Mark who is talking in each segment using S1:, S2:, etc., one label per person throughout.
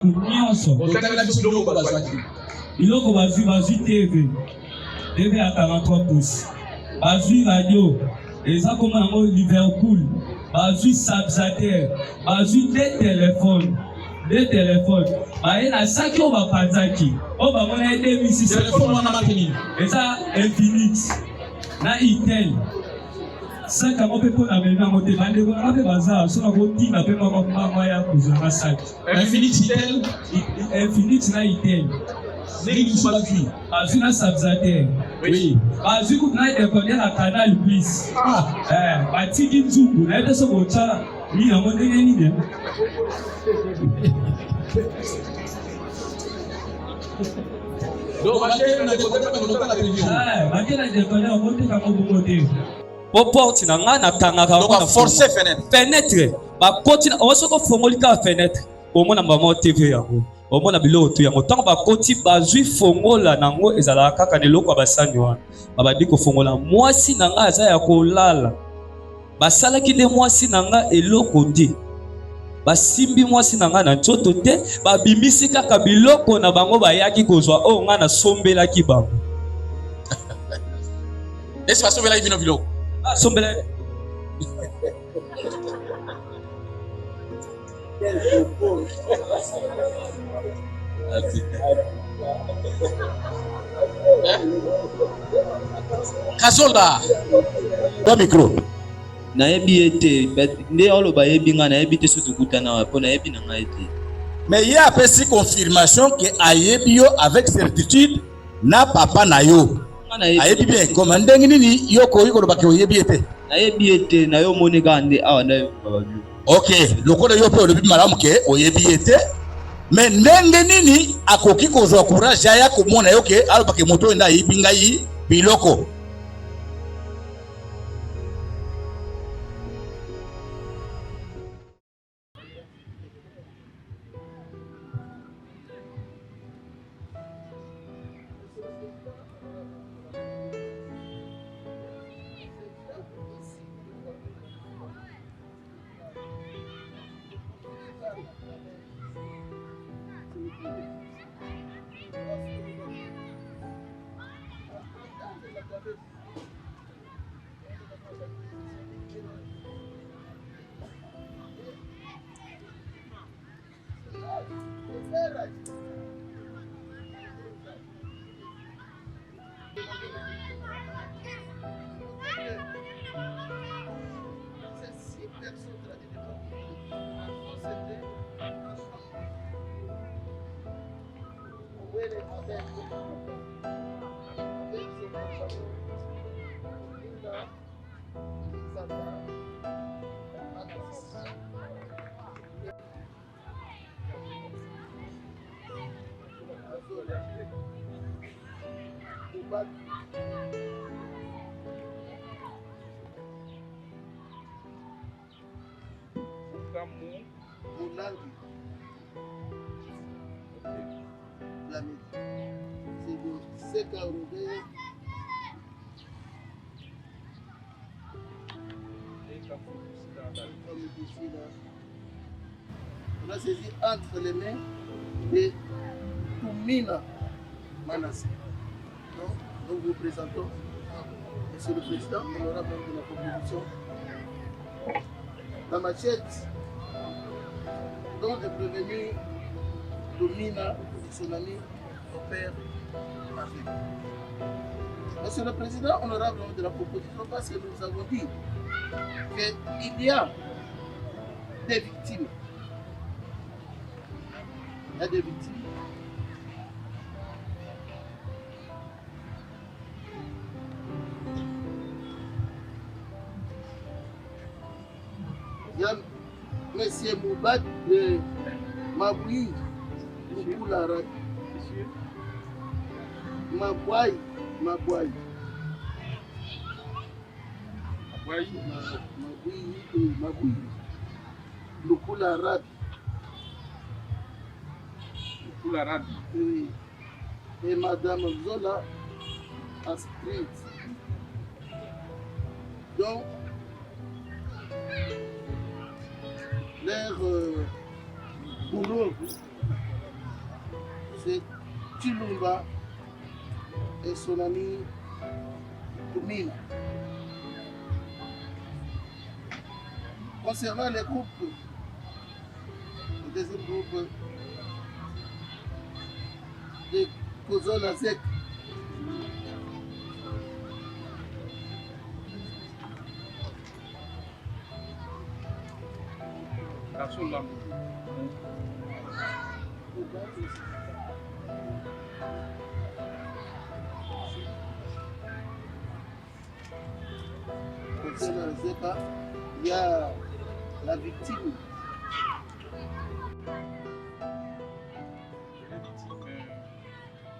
S1: nyonso biloko bazwi TV à 43 pouces bazwi radio eza koma yango Liverpool bazwi Sabzater bazwi des téléphones baye na saki oyo bapanzaki oyo bamona 2006 eza Infinix na Itel saka mo pe pona mena mo te bande ko na pe baza so na ko tinga pe mo mama ya kuzanga saki Infinix na Itel negi subaki azuna Sabzater oui bazu ku na de ko na Canal Plus batiki nzungu na ete so ko cha ni na mo ndenge ni de porte na nga na kangaka
S2: donc forcer
S1: fenêtre ba koti na osoko fongolika fenêtre omona mama TV yango omona biloko to yango tango ba koti bazwi fongola nango ezala kaka neloko basani wana babadi ko fongola mwasi na nga aza ya kolala basalaki nde mwasi na nga eloko ndi basimbi mwasi na nga na nzoto te babimisi kaka biloko na bango bayaki kozwa o nga na sombelaki bango
S2: esi basombelaki bino biloko
S1: sombela
S2: Kasolda
S3: ba micro
S4: nayebi ete nde oloba yebi nga nayebi te soki tukutana wapo nayebi na nga ete
S3: mais ye apesi confirmation ke ayebi yo avec certitude na papa na yo ayebi bien comme ndenge nini yo koyi koloba ke oyebi ete
S4: nayebi ete na yo moni kaka nde awa na yo bababi
S3: ok lokola yo pe olobi malamu ke oyebi ete mais ndenge nini akoki kozwa courage aya komona yo ke aloba ke moto enda ayebi ngai biloko
S5: On a saisi entre les mains de Toumina Manassé. Donc, nous vous présentons Monsieur le Président, honorable de la proposition, la machette dont est prévenu Toumina et son ami, son père, Afrique. Monsieur le Président, honorable de la proposition, parce que nous avons dit qu'il y a des victimes. Il y a des victimes. Il y a M. Moubad de Maboui, Mabouy. Lukula Rabi. Oui. Et Madame Zola Astrid. Donc, leur boulot c'est Chilumba et son ami Toumina. Concernant les groupes, le deuxième groupe de Kozola Zek, Kozola Zeka, il y a la victime.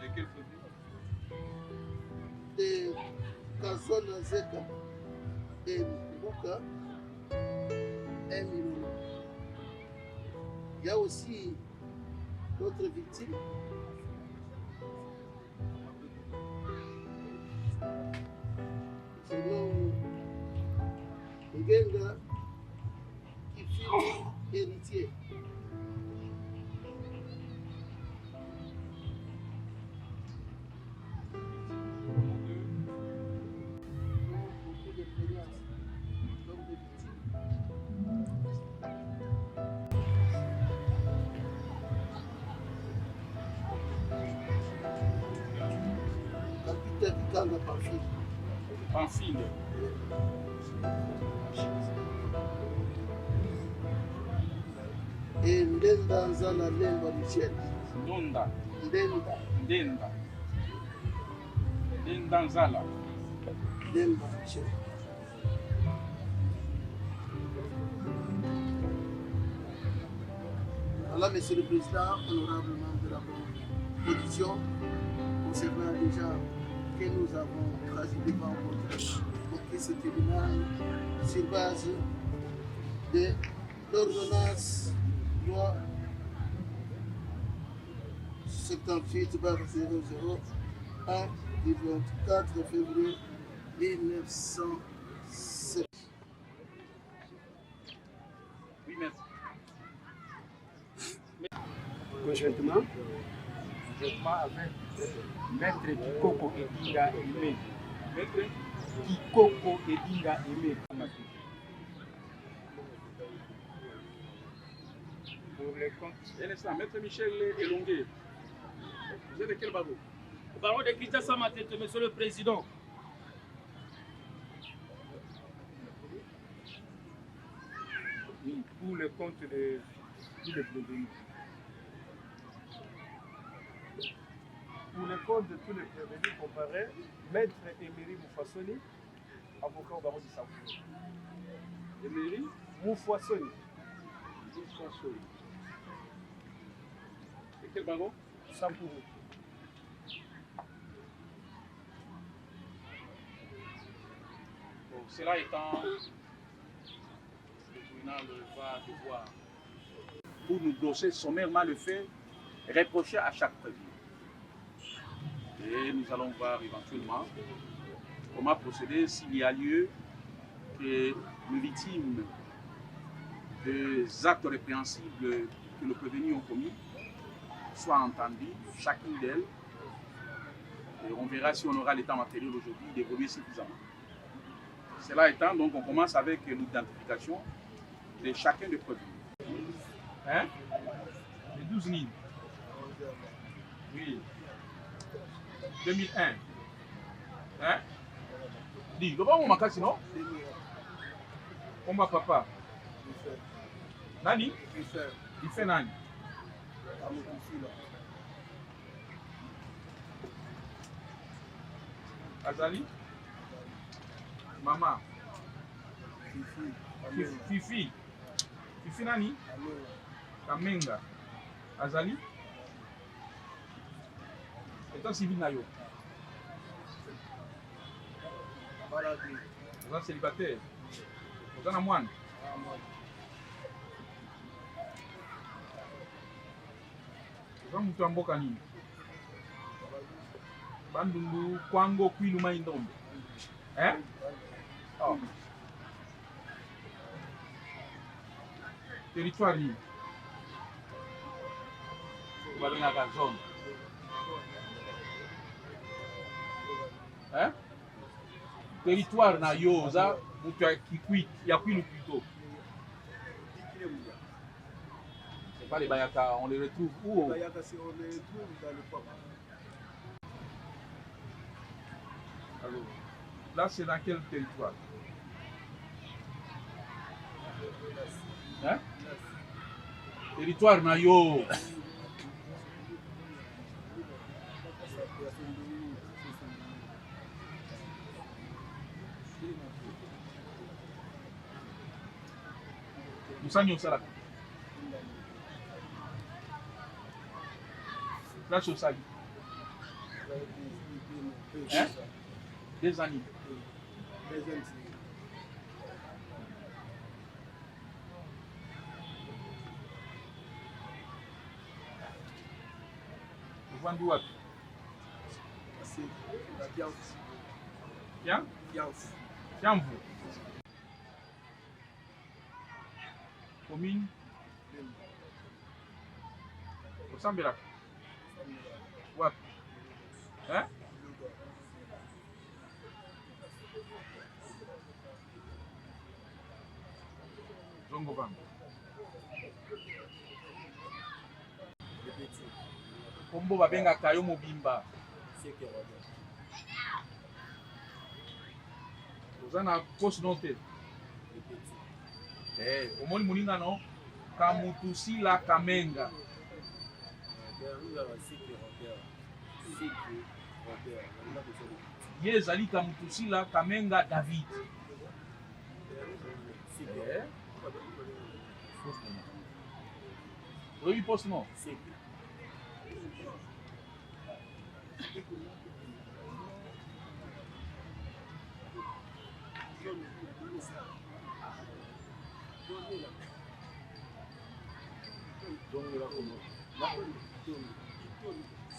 S2: De quel côté?
S5: De Kazola Zeka et Mbuka et Milou. Il y a aussi d'autres victimes. C'est nous, Ngenga, qui fut héritier. Beaucoup d'expérience, donc de victimes. Capitaine Kanga Pamphile.
S2: Pamphile.
S5: Et Ndenda Nzala Lemba Michel.
S2: Ndonda.
S5: Ndenda
S2: Ndenda. Ndenda Nzala.
S5: Lemba Michel. Voilà, Monsieur le Président, honorable membre de la commission, concernant déjà que nous avons traduit devant ce tribunal sur base de l'ordonnance loi 78/00 du 24 février 1907.
S2: Oui, merci.
S6: Conjointement avec Maître Kikoko Edinga Aimé.
S2: Maître
S6: Kikoko Edinga Aimé. Pour les comptes.
S2: Un instant, Maître Michel Elongué. Vous êtes de quel barreau?
S1: Le barreau de Kinshasa, ma tête, Monsieur le Président.
S6: Oui, pour le compte de tous les prévenus. Pour le compte de tous les prévenus comparés, Maître Emery Moufassoni, avocat au barreau de Sampourou.
S2: Emery
S6: Moufassoni.
S2: De quel barreau?
S6: Sampourou.
S2: Bon, cela étant, le tribunal va devoir, pour nous glosser sommairement le fait, reprocher à chaque prévenu. Et nous allons voir éventuellement comment procéder s'il y a lieu que les victimes des actes répréhensibles que nos prévenus ont commis soient entendues, chacune d'elles. Et on verra si on aura le temps matériel aujourd'hui d'évoluer suffisamment. Cela étant, donc on commence avec l'identification de chacun des prévenus. Hein? Les 12 000. Oui. 2001. Hein? Dis, le bon moment, sinon? Combat papa. Nani? Il fait Nani? Azali? Maman? Fifi? Fifi Nani? Kamenga? Azali? État civil Nayo? Vous êtes célibataire? Vous êtes un moine? Vous êtes mutu amboka nini? Bandundu Kwango Kwilu Maindombe? Hein? Oh. Territoire nini? Balingaka zone. Hein? Territoire na yo za mutu ya kwilu plutôt. C'est pas les Bayaka, on les retrouve où?
S6: Bayaka, on les retrouve dans le peuple.
S2: Alors, là c'est dans quel territoire? Hein? Territoire na yo. Musanyo Sala. Là, je sais. Hein? 2 années. Vous vendez où?
S6: C'est la Kiaou.
S2: Bien?
S6: Kiaou.
S2: Kiamvu. Commune? Osambela. What? Hein? Zongo Bang. Kombo babengaka yo mobimba. Oza na poste non te. Omoni moninga no Kamutusila Kamenga. Ye ezali Kamutusila Kamenga David. Oui, poste non.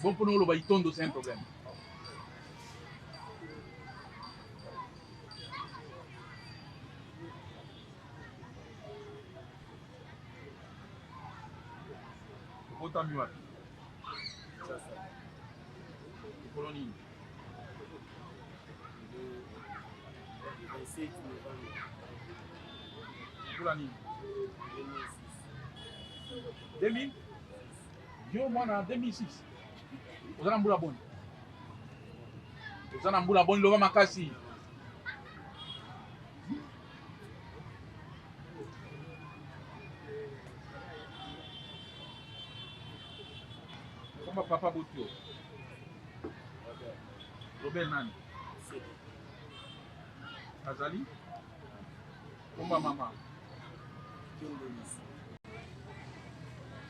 S2: Bon pour nous le baïtondo c'est un problème. Autant mieux. Colonie. Pour l'année 2000. Yo moi en 2006. Vous avez un bonne. Vous avez un bonne lova makasi. Comment papa Boutio? Robert Nani? Azali? Comment maman?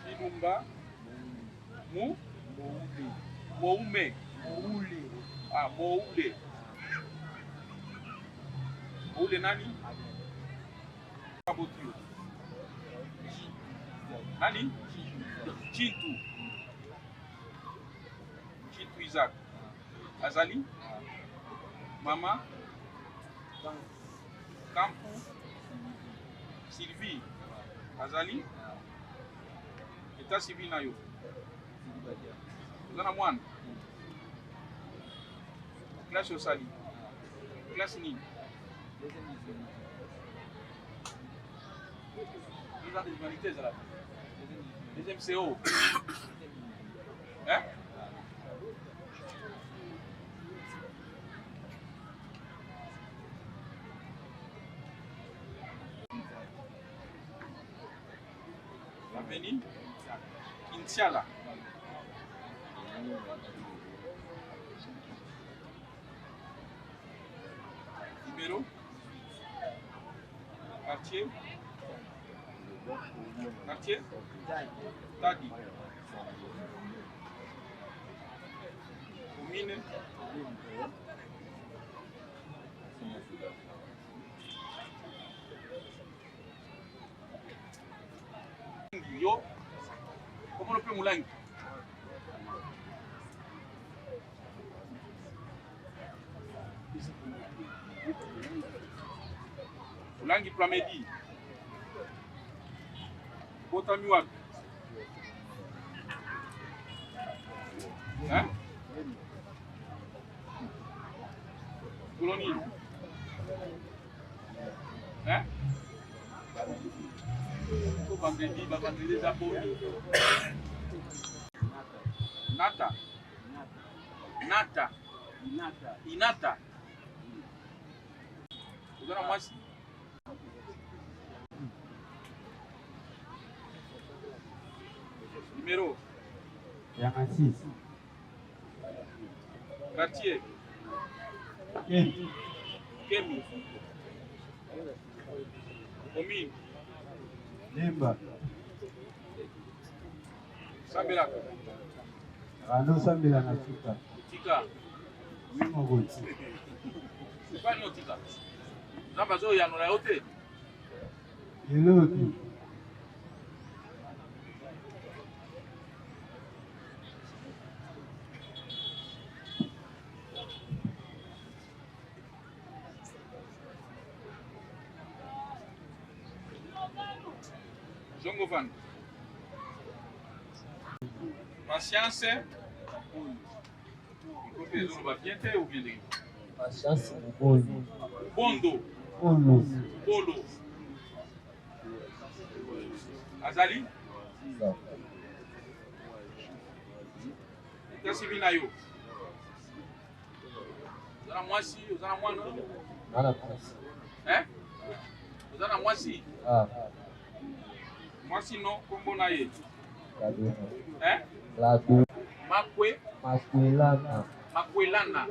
S2: Chilumba? Moume. Ah, Moule. Moule nani? Boutio. Nani? Chintu. Chintu Isaac. Azali? Mama? Kampu? Sylvie? Azali? État civil na yo? Zana mwana? Classe Osali? Classe nini? Ils ont des humanités là. Deuxième CO. Hein? Avenue Kintiala. Numéro? Quartier? Quartier? Tadi. Commune? Yo, comment on peut moulangi? Moulangi Plamedi. Botami wapi? Hein? Colonie. Hein? Vendredi, Nata. Inata. Vous avez moi ici? Numéro.
S7: Il y en a 6.
S2: Quartier. Kemi. Commune.
S7: Limba.
S2: Sambela.
S7: Rano Sambela na Tika.
S2: Tika.
S7: Wimo Goti.
S2: C'est pas une Tika. Zambazo ya nola yote.
S7: Eloti.
S2: Jongo Van. Patience. Il faut faire bien fait ou bien.
S7: Patience Bolo.
S2: Bondo.
S7: Bolo.
S2: Bolo. Azali. Qu'est-ce que vous avez moi si, vous avez moi non?
S7: Nana.
S2: Hein? Vous avez moi si?
S7: Ah.
S2: Moi si non, comment on a eu?
S7: Lado.
S2: Hein?
S7: Lado.
S2: Makwe.
S7: Masquelana.
S2: Makwelana.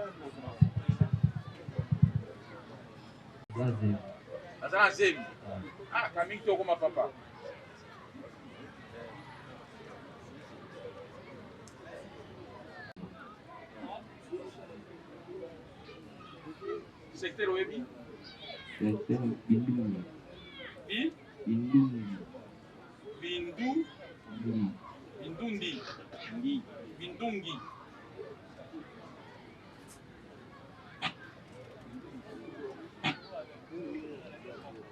S7: Zaze.
S2: Azana Zemi. Ah, Kaming Toko ma papa. Secteur Webi?
S7: Secteur Bindu.
S2: Bi?
S7: Bindu.
S2: Bindu?
S7: Bindu.
S2: Bindundi. Bindungi.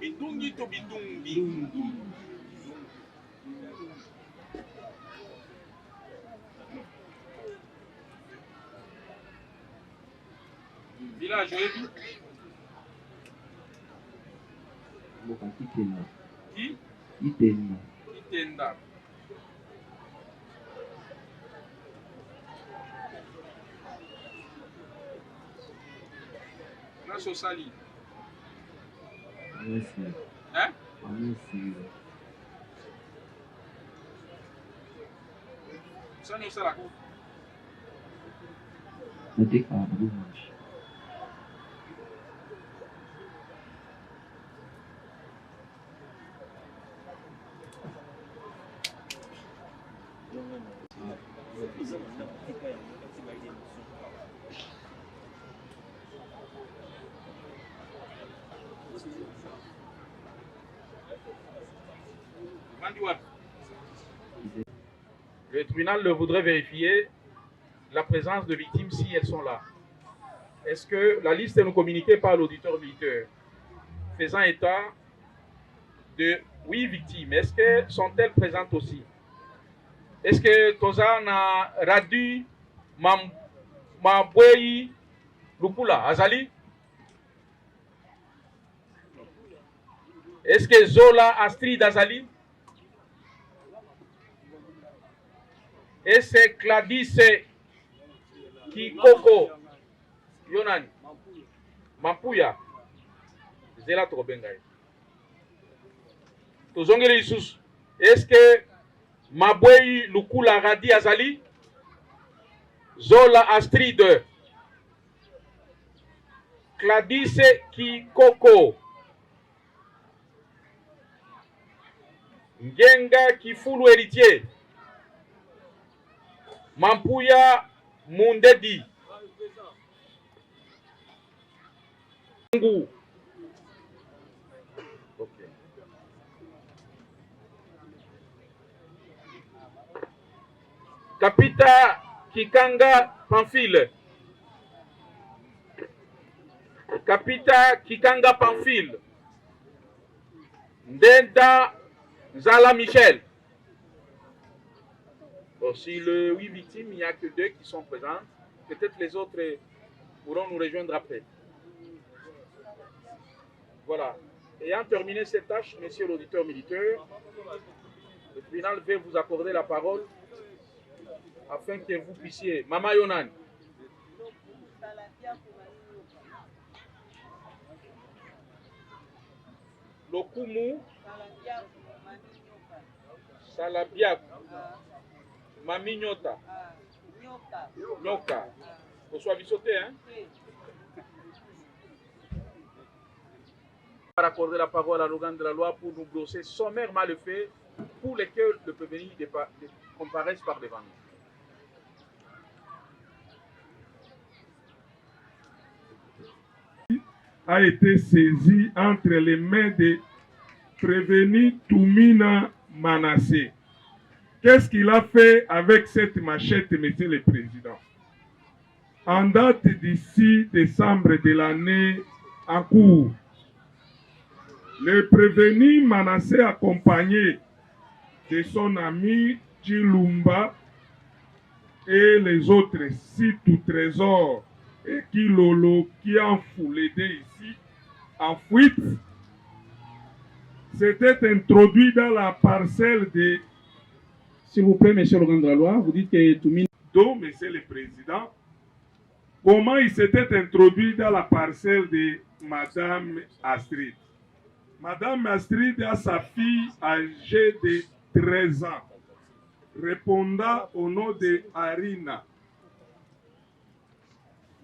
S2: Bindungi to Bindungi. Village Webi?
S7: Boka Kitenda.
S2: Qui?
S7: Kitenda.
S2: Kitenda. Naso Sali.
S7: Amesi.
S2: Hein?
S7: Amesi.
S2: Ça nous sera.
S7: Nateka Brumas.
S2: Le tribunal voudrait vérifier la présence de victimes si elles sont là. Est-ce que la liste est nous communiquée par l'auditeur-visiteur faisant état de 8 victimes? Est-ce que sont-elles présentes aussi? Est-ce que Toza na Radu Mabwei Lupula Azali? Est-ce que Zola Astrid Azali? Est-ce que Gladys Kikoko Yonani Mampuya Zela Trobengai Tozongeli Isus? Est-ce que Mabwei Lukula Radi Azali? Zola Astrid Gladys Kikoko Ngenga Kifulu Héritier Mampuya Mundedi Ngu. Okay. Kapita Kikanga Pamphile. Kapita Kikanga Pamphile. Ndenda Zala Michel. Bon, si le 8 victimes, il n'y a que 2 qui sont présentes. Peut-être les autres pourront nous rejoindre après. Voilà. Ayant terminé cette tâche, monsieur l'auditeur militaire, le tribunal va vous accorder la parole afin que vous puissiez. Mama Yonan. Lokumu Salabiaku Mami Nyota Nyoka. Pour soit sauté, hein? On va accorder la parole à l'organe de la loi pour nous glosser sommairement le fait pour lesquels le prévenu comparaissent par devant nous.
S8: A été saisi entre les mains des prévenus Toumina Manassé. Qu'est-ce qu'il a fait avec cette machette, monsieur le Président? En date du 6 décembre de l'année en cours, le prévenu Manassé accompagné de son ami Chilumba et les autres sites trésors et Kilolo qui ont foulé ici en fuite, s'était introduit dans la parcelle de...
S2: S'il vous plaît, monsieur l'organe de la loi, vous dites que Toumina...
S8: Donc, monsieur le Président, comment il s'était introduit dans la parcelle de Madame Astrid. Madame Astrid a sa fille âgée de 13 ans, répondant au nom de Arina.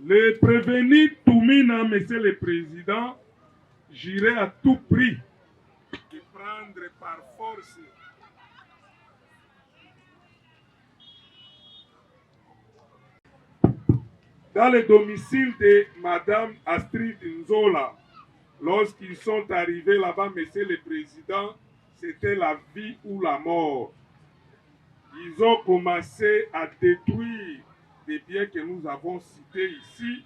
S8: Le prévenu Toumina, monsieur le Président, jurait à tout prix de prendre par force dans le domicile de Madame Astrid Nzola. Lorsqu'ils sont arrivés là-bas, monsieur le Président, c'était la vie ou la mort. Ils ont commencé à détruire des biens que nous avons cités ici.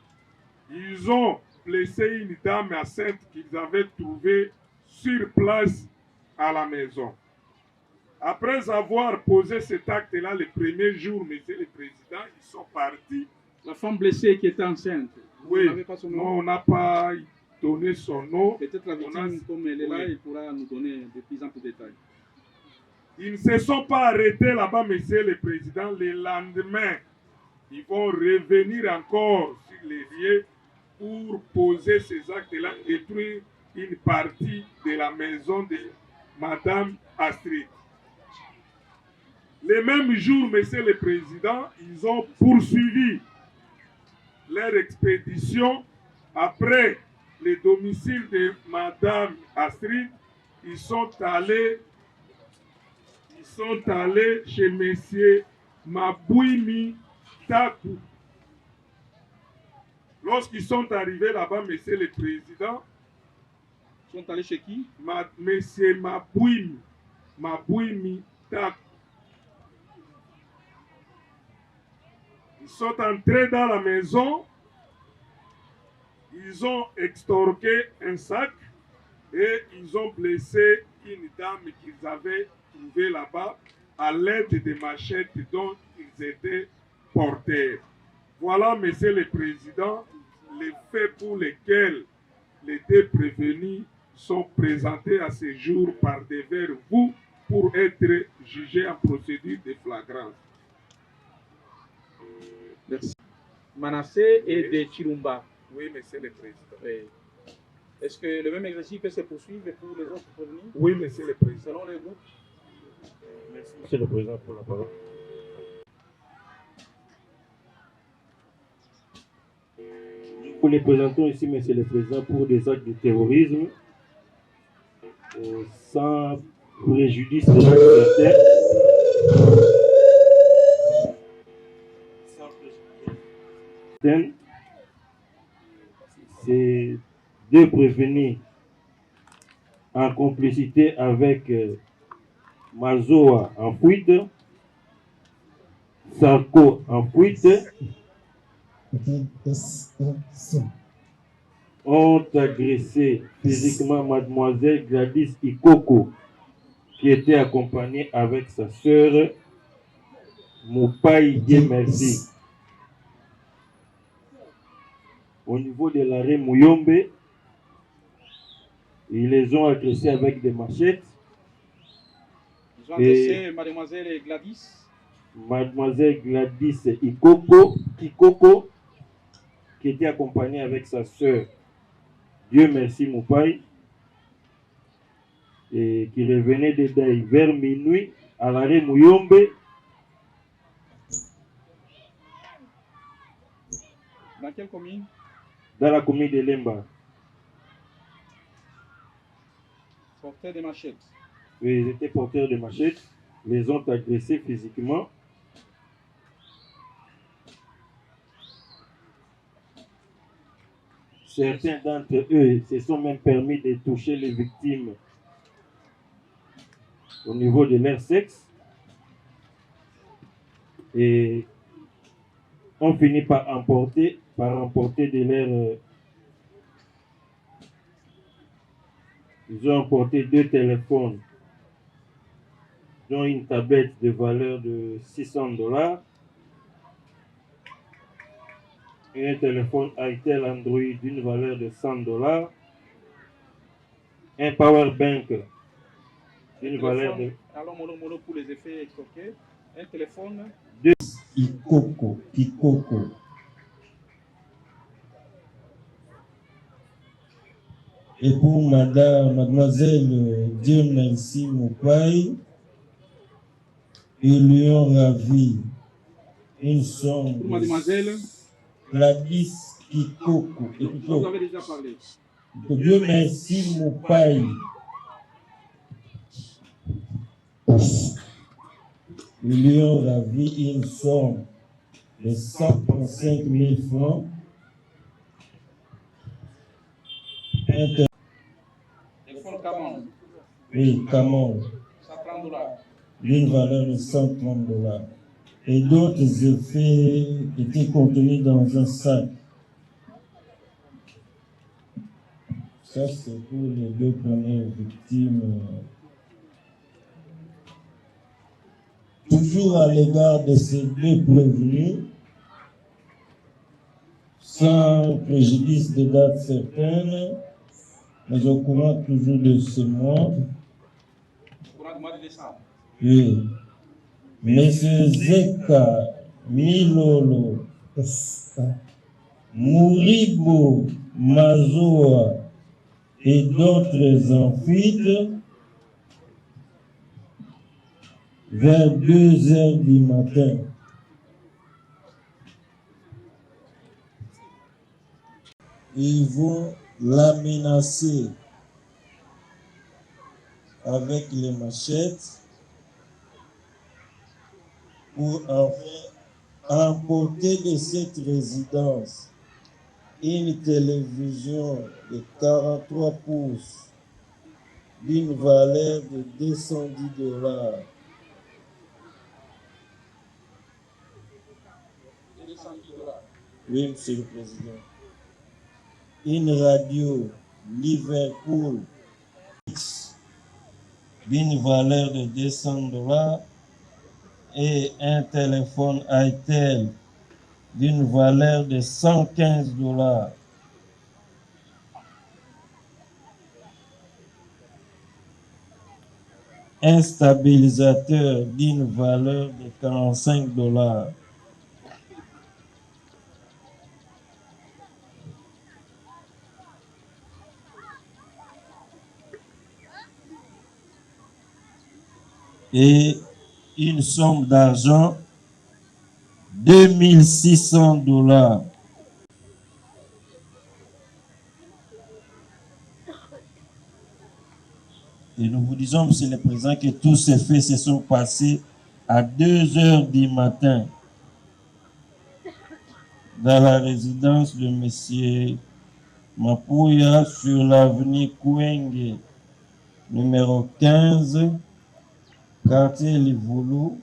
S8: Ils ont blessé une dame enceinte qu'ils avaient trouvée sur place à la maison. Après avoir posé cet acte-là le premier jour, monsieur le Président, ils sont partis.
S2: La femme blessée qui était enceinte,
S8: oui,
S2: vous n'avez pas son nom?
S8: Non, on n'a pas donné son nom.
S2: Peut-être la victime, comme elle est là, il pourra nous donner de plus en plus de détails.
S8: Ils ne se sont pas arrêtés là-bas, monsieur le Président. Le lendemain, ils vont revenir encore sur les lieux pour poser ces actes-là, détruire une partie de la maison de Madame Astrid. Le même jour, monsieur le Président, ils ont poursuivi leur expédition après le domicile de Madame Astrid. Ils sont allés chez Monsieur Mabouimi Taku. Lorsqu'ils sont arrivés là-bas, monsieur le Président,
S2: ils sont allés chez qui?
S8: Monsieur Mabouimi Taku. Ils sont entrés dans la maison, ils ont extorqué un sac et ils ont blessé une dame qu'ils avaient trouvée là-bas à l'aide des machettes dont ils étaient porteurs. Voilà, monsieur le Président, les faits pour lesquels les deux prévenus sont présentés à ce jour par devers vous pour être jugés en procédure de flagrance.
S2: Merci. Manassé et de Chilumba.
S8: Oui, monsieur le Président.
S2: Oui. Est-ce que le même exercice peut se poursuivre pour les autres prévenus?
S8: Oui, monsieur le Président.
S2: Selon les groupes.
S6: Merci, monsieur le Président, pour la parole. Nous les présentons ici, monsieur le Président, pour des actes de terrorisme sans préjudice de l'acte. Ces deux prévenus en complicité avec Mazoa en fuite, Sarko en fuite, ont agressé physiquement mademoiselle Gladys Ikoko, qui était accompagnée avec sa sœur Moupaï Merci. Au niveau de l'arrêt Mouyombe,
S9: Ils les ont agressés avec des machettes.
S2: Ils ont agressé mademoiselle Gladys.
S9: Mademoiselle Gladys Kikoko, qui était accompagnée avec sa sœur, Dieu merci Moupaï, et qui revenait de Daï vers minuit à l'arrêt Mouyombe.
S2: Dans quelle commune?
S9: Dans la commune de Lemba.
S2: Porteurs de machettes.
S9: Oui, ils étaient porteurs de machettes. Les ont agressés physiquement. Certains d'entre eux se sont même permis de toucher les victimes au niveau de leur sexe et ont fini par emporter de leur... Ils ont emporté 2 téléphones, dont une tablette de valeur de $600 et un téléphone Itel Android d'une valeur de $100, un power bank d'une valeur de...
S2: Alors, mono pour les effets extorqués, un téléphone...
S10: Kikoko. Et pour mademoiselle Dieu merci Moupaï, ils lui ont ravi une somme.
S2: Pour mademoiselle
S10: Gladys Kikoko.
S2: Vous avez déjà parlé.
S10: Dieu merci Moupaï. Ils lui ont ravi une somme de 135 000 francs.
S2: Téléphone Camon.
S10: Oui, Camon.
S2: $130.
S10: D'une valeur de $130. Et d'autres effets étaient contenus dans un sac. Ça, c'est pour les 2 premières victimes. Toujours à l'égard de ces 2 prévenus, sans préjudice de date certaine, mais au courant toujours de ce mois.
S2: Au courant du mois de décembre.
S10: Oui. Messieurs Zeka, Milolo, Mouribo, Mazoa et d'autres en fuite vers 2 heures du matin. Ils vont la menacer avec les machettes pour emporter de cette résidence une télévision de 43 pouces d'une valeur de $210. Oui, Monsieur le Président. Une radio Liverpool d'une valeur de $200 et un téléphone Itel d'une valeur de $115. Un stabilisateur d'une valeur de $45. Et une somme d'argent $2600. Et nous vous disons, Monsieur le Président, que tous ces faits se sont passés à 2 heures du matin dans la résidence de Monsieur Mapouya sur l'avenue Kouenge, numéro 15, quartier Livoulou.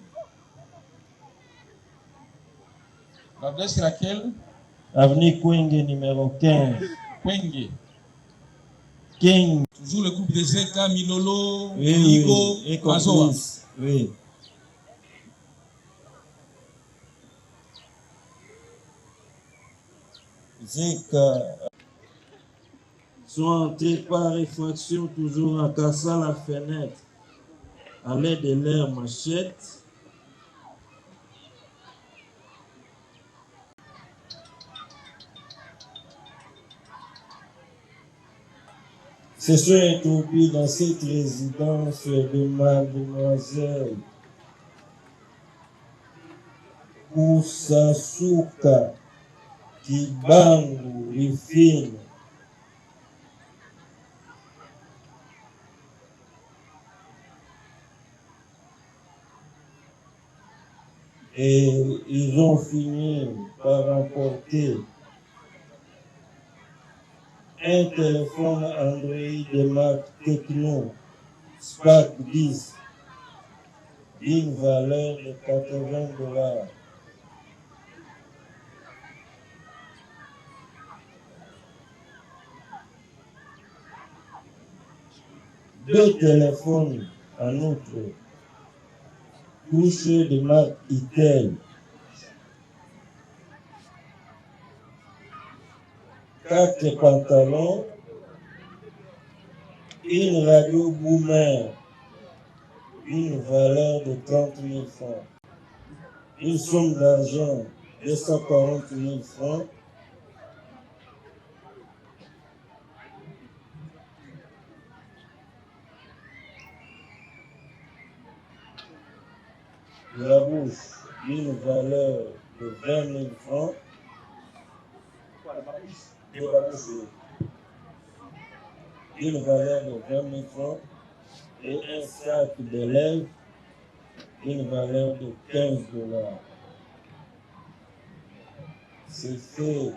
S11: L'adresse c'est laquelle?
S10: Avenue Kouenge, numéro 15.
S11: Kouenge.
S10: King.
S11: Toujours le groupe de Zeka, Milolo,
S10: Oui,
S11: Igo,
S10: et
S11: Mazoa.
S10: Oui. Zeka. sont entrés par effraction, toujours en cassant la fenêtre à l'aide de leurs machettes. Se sont introduits dans cette résidence de mademoiselle Kusasuka Kibangu Rufine. Et ils ont fini par remporter un téléphone Android de marque Tecno Spark 10 d'une valeur de $80. Deux téléphones en outre, touche de marque Itel, 4 pantalons, une radio Boomer, une valeur de 30 000 francs, une somme d'argent de 140 000 francs, la bouche, une valeur de 20 000 francs, une valeur de 20 000 francs, et un sac de lèvres, une valeur de $15. Ces faits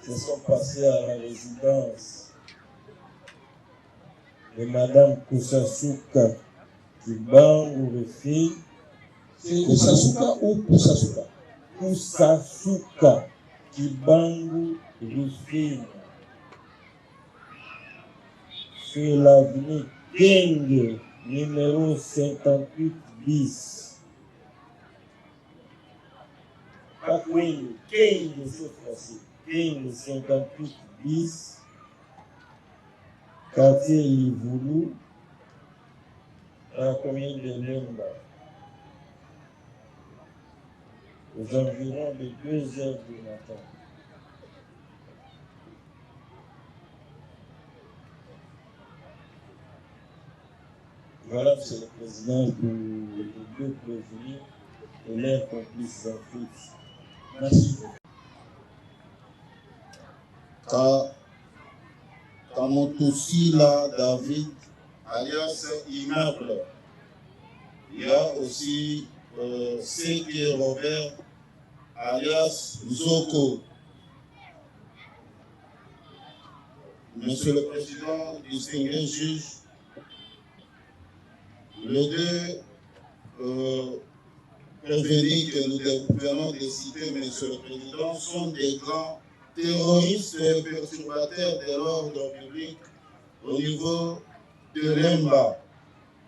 S10: se sont passés à la résidence de Madame Kusasuka Kibangu Rufine.
S11: C'est Kusasuka ou Kusasuka?
S10: Kusasuka Kibangu Rufine. Sur l'avenue Kenge, numéro 58 bis. Pas Kenge, Kenge cette fois-ci. Kenge 58 bis. Quartier Livoulou, à la commune de Lemba. Aux environs de 2 heures du matin. Voilà, Monsieur le Président, pour les deux prévenus et leurs complices en fuite. Merci.
S12: Kamotosila David, alias Immeuble. Il y a aussi Seke Robert, alias Zoko. Monsieur le Président, distingué juge, les deux prévenus que nous venons de citer, Monsieur le Président, sont des grands terroristes et perturbateurs de l'ordre public au niveau de Lemba,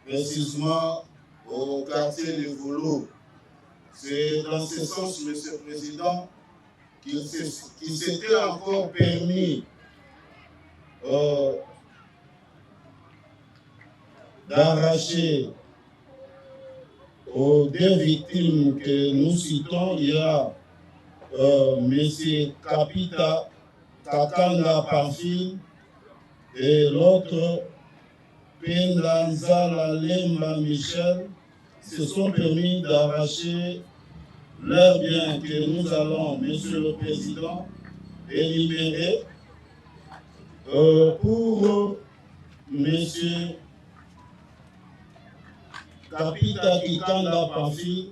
S12: précisément au quartier de Voulou. C'est dans ce sens, Monsieur le Président, qu'il s'était encore permis d'arracher aux deux victimes que nous citons. Il y a M. Kapita Kakanga Pamphile et l'autre Pendanzala Lemba Michel se sont permis d'arracher leurs biens que nous allons, Monsieur le Président, énumérer pour M. Kapita Kakanga Pamphile.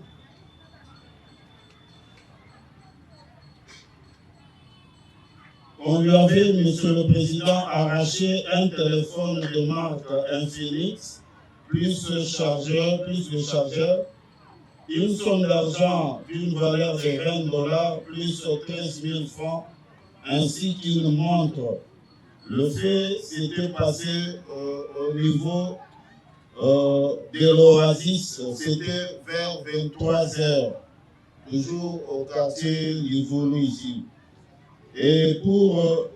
S12: On lui avait, Monsieur le Président, arraché un téléphone de marque Infinix, plus le chargeur, une somme d'argent d'une valeur de $20, plus 15 000 francs, ainsi qu'une montre. Le fait s'était passé au niveau de l'Oasis, c'était vers 23 heures, toujours au quartier Livoulou ici. Et pour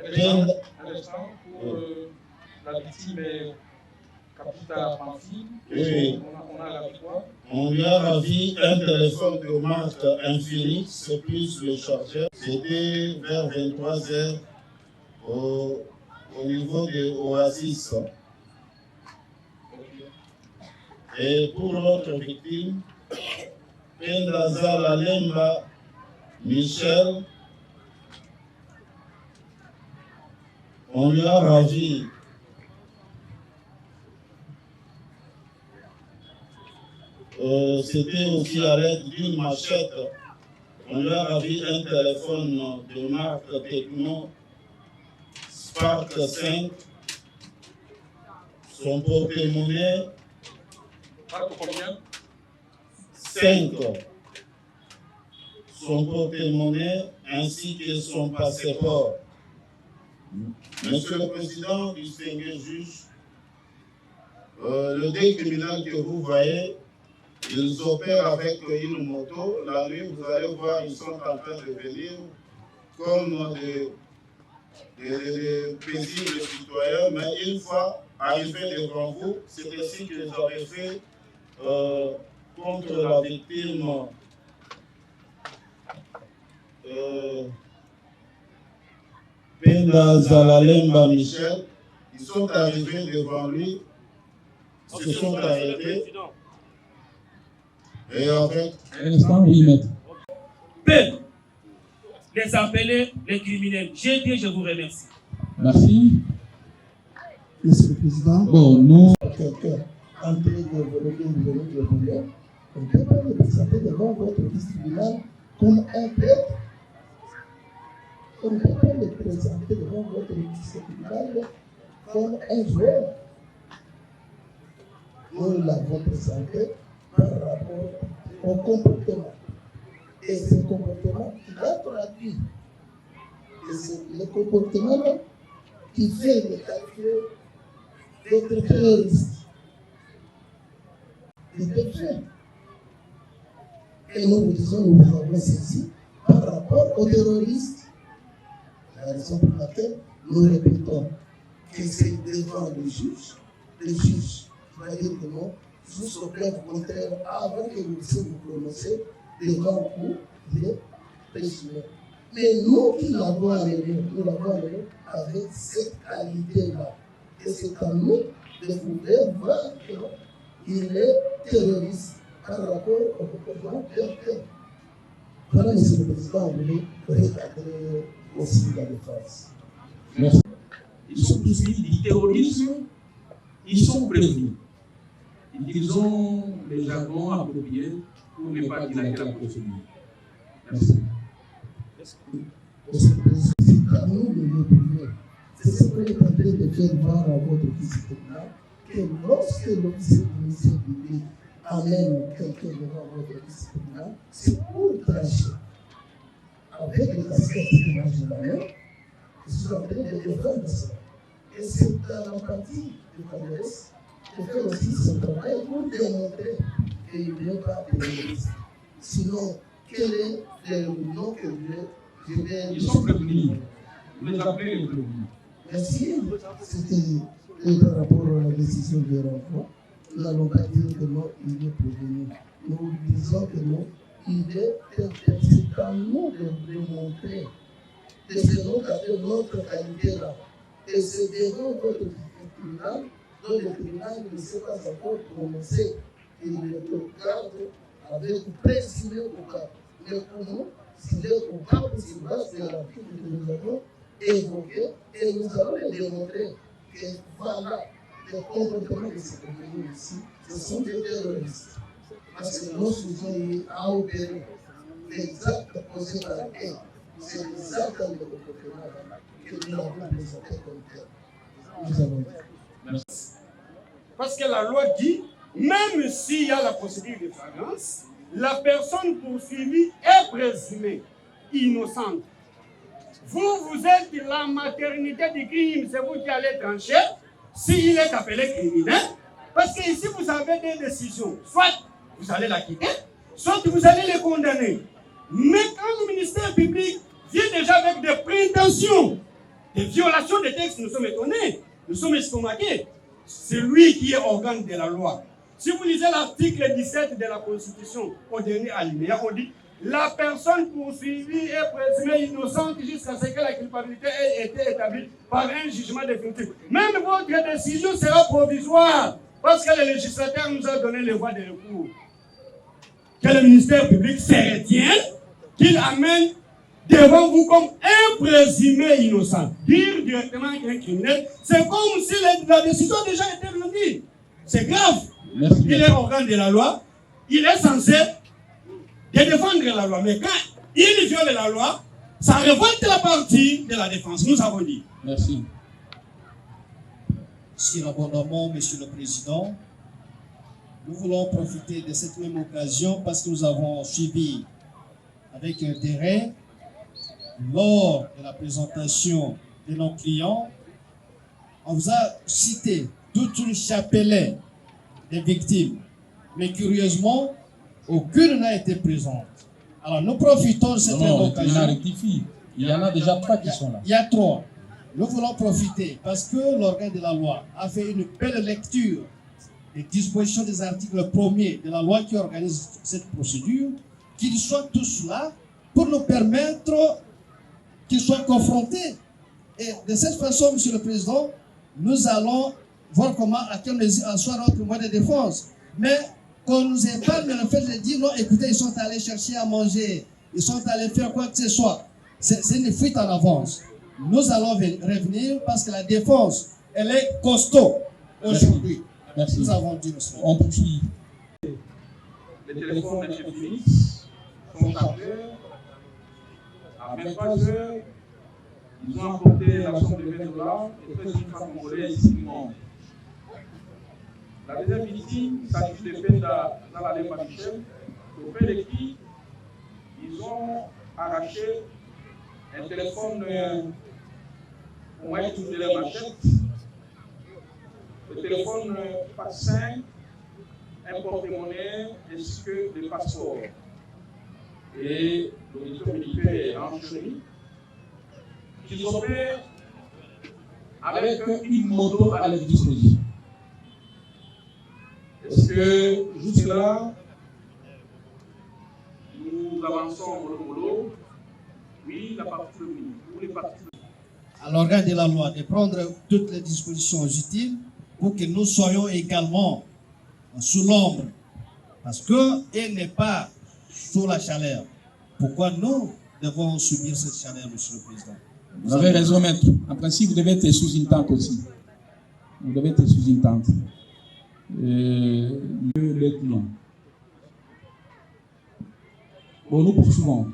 S6: Un instant pour la victime Capita Pamphile.
S12: Oui.
S6: On a la victoire.
S12: On lui a ravi un téléphone de marque Infinix plus le chargeur. C'était vers 23h au niveau de Oasis. Et pour l'autre victime, Pendaza Lalemba Michel, on lui a ravi c'était aussi à l'aide d'une machette. On lui a ravi un téléphone de marque Tecno Spark 5, son porte-monnaie 5, son porte-monnaie ainsi que son passeport. Monsieur le Président, distingué juge, le dé criminel que vous voyez, ils opèrent avec une moto. La nuit, vous allez voir, ils sont en train de venir comme des paisibles citoyens, mais une fois arrivés devant vous, c'est ainsi qu'ils avaient fait contre la victime Penda Zalalemba Michel. Ils sont arrivés devant lui, se sont arrêtés. Et avec
S11: Un instant, oui, maître.
S13: Peut les appeler les criminels. J'ai dit, je vous remercie.
S11: Merci.
S5: Monsieur le Président,
S11: Bon, nous.
S5: quelqu'un en train de développer une venue de voleur, on ne peut pas le présenter devant votre tribunal comme un prêtre. On ne peut pas le présenter devant votre tribunal comme un joueur. Nous l'avons présenté par rapport au comportement. Et ce comportement qui va traduire. Et c'est le comportement qui fait le calcul d'être terroriste. D'être fait. Et nous vous disons, nous vous avons saisi par rapport aux terroristes. La raison pour laquelle nous répétons que c'est devant le juge. Le juge va dire que non, jusqu'au preuve contraire, avant que vous vous prononcez devant vous, il est présumé. Mais nous qui l'avons amené, nous l'avons amené avec cette qualité-là. Et c'est à nous de pouvoir voir qu'il est terroriste par rapport au comportement de quelqu'un. Voilà, Monsieur le Président, on voulait recadrer aussi la défense.
S11: Merci.
S13: Ils sont tous du terrorisme, ils sont prévenus. Ils ont les jargons appropriés pour ne pas dilater la procédure.
S11: Merci.
S5: C'est à nous de le prouver. C'est ce qu'on est en train de faire voir à votre officier tribunal, que lorsque l'officier public amène quelqu'un devant votre officier tribunal, c'est pour trancher. Avec les casquettes que moi je la mets, je suis en train de défendre ça. Et c'est dans l'empathie du Congrès de faire aussi son travail pour démontrer qu'il n'y a pas de terroriste. Sinon, quel est le nom que je vais...
S11: Ils sont prévenus. Vous les appelez les prévenus.
S5: Merci. C'était par rapport à la décision de renvoi. Nous n'allons pas dire que non, il est prévenu. Nous disons que non, il est prévenu. C'est à nous de démontrer que c'est notre qualité-là. Et c'est devant votre tribunal, dont le tribunal ne s'est pas encore prononcé. Il le regarde avec précision au cas. Mais pour nous, s'il est coupable, sur base de la vie que nous avons évoquée, et nous allons le démontrer que voilà, le comportement de ces prévenus ici, ce sont des terroristes. Parce que nos sujets à opérer les actes posés par eux, c'est les actes de comportement que nous avons présenté comme tel. Nous avons dit.
S14: Parce que la loi dit, même s'il y a la procédure de flagrance, la personne poursuivie est présumée innocente. Vous êtes la maternité du crime, c'est vous qui allez trancher s'il est appelé criminel. Parce que ici, vous avez des décisions. Soit vous allez l'acquitter, soit vous allez le condamner. Mais quand le ministère public vient déjà avec des prétentions, des violations des textes. Nous sommes étonnés, nous sommes estomaqués. C'est lui qui est organe de la loi. Si vous lisez l'article 17 de la Constitution, au dernier alinéa, on dit la personne poursuivie est présumée innocente jusqu'à ce que la culpabilité ait été établie par un jugement définitif. Même votre décision sera provisoire parce que le législateur nous a donné les voies de recours. Que le ministère public se retienne, qu'il amène devant vous comme un présumé innocent. Dire directement qu'un criminel, c'est comme si la décision a déjà été rendue. C'est grave. Merci. Il est organe de la loi, il est censé de défendre la loi. Mais quand il viole la loi, ça révolte la partie de la défense. Nous avons dit.
S11: Merci.
S15: Si l'abondement, Monsieur le Président, nous voulons profiter de cette même occasion parce que nous avons suivi avec intérêt lors de la présentation de nos clients. On vous a cité toute une chapelaine des victimes, mais curieusement, aucune n'a été présente. Alors nous profitons de cette même occasion.
S11: Il y en a déjà 3 qui sont là.
S15: Il y a 3. Nous voulons profiter parce que l'organe de la loi a fait une belle lecture des dispositions des articles 1er de la loi qui organise cette procédure, qu'ils soient tous là pour nous permettre qu'ils soient confrontés. Et de cette façon, Monsieur le Président, nous allons voir comment, à quelle mesure en soit notre moyen de défense. Mais qu'on nous épargne le fait de dire non, écoutez, ils sont allés chercher à manger, ils sont allés faire quoi que ce soit. C'est une fuite en avance. Nous allons revenir parce que la défense, elle est costaud aujourd'hui.
S11: Merci.
S15: Nous avons dit, monsieur.
S11: On poursuit.
S2: Les téléphones infinix sont chargés. À 23 heures, ils ont apporté la somme de $20 et 13 000 francs congolais ici du monde. La deuxième victime, il s'agit de Penda dans la Lemba Michel, auprès de qui ils ont arraché un téléphone au moyen de leur machette, le téléphone PAC 5, un porte-monnaie ainsi que des passeports. Et l'auditeur militaire en chérie, qu'ils opèrent avec une moto à leur disposition. Est-ce que jusque-là, nous avançons mollo? Oui, la partie oui. Pour les parties.
S15: À l'organe de la loi de prendre toutes les dispositions utiles pour que nous soyons également sous l'ombre. Parce qu'elle n'est pas sous la chaleur. Pourquoi nous devons subir cette chaleur, Monsieur le Président?
S11: Vous avez raison, maître. En principe, vous devez être sous une tente aussi. Vous devez être sous une tente. Les clients. Bon, nous poursuivons.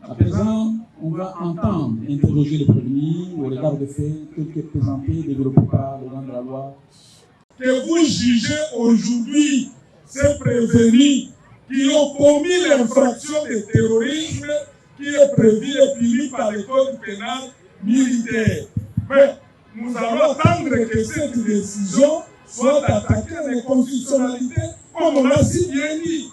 S11: À présent, on va entendre, interroger les prévenus au regard des faits tels que présentés, développés par le nom de la loi.
S8: Que vous jugez aujourd'hui ces prévenus qui ont commis l'infraction de terrorisme qui est prévue et punie par le code pénal militaire. Mais nous allons attendre que cette décision soit attaquée à l'inconstitutionnalité, comme on l'a si bien dit.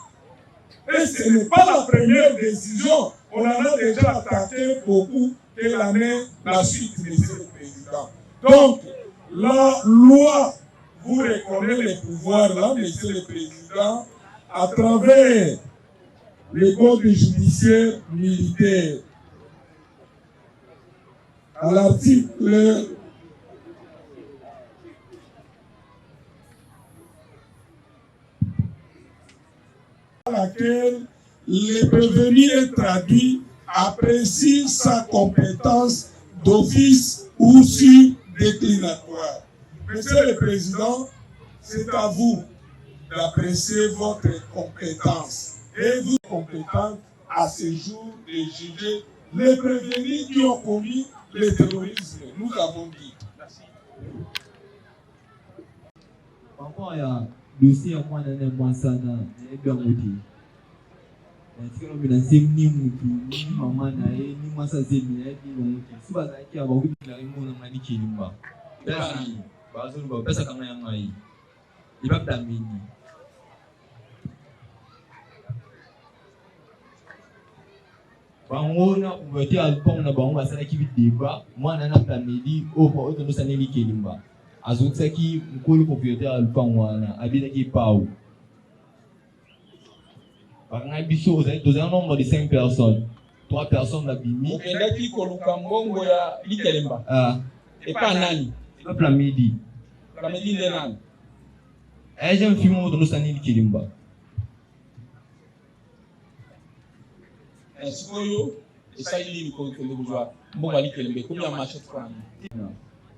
S8: Et ce n'est pas la première décision. On en a déjà attaqué beaucoup et la suite, Monsieur le Président. Donc, la loi vous reconnaît les pouvoirs là, Monsieur le Président, à travers le code judiciaire militaire. À l'article à laquelle le prévenu est traduit apprécie sa compétence d'office ou sur déclinatoire. Monsieur le Président, c'est à vous d'apprécier votre compétence. Et vous, compétente à ce jour de juger les prévenus qui ont commis le terrorisme. Nous avons dit. Merci.
S7: Par rapport à dossier à moi, je suis sana bien motivé. Parce que nous avons ni mutu, ni maman nae, ni masa zemi nae, ni motivé. Si vous avez qui a beaucoup de la réunion na niki nimba. Pesa, bazo nimba pesa kama yanga hii. Ibabda mini. bango na ouverture album na bango basala ki débat mwana na famille au to nosana li kelimba azotsaki mkolo propriétaire album wana abitaki pau banga biso aux un nombre de 5 personnes 3 personnes na bimi
S13: okendaki koluka mbongo ya likelemba et pas nani
S7: peuple à midi
S13: la midi de nani
S7: j'aime film de nosana li kelimba
S13: sikoyo esalili mikolo kuzwa mbongo ya likelemba komi ya machette kwa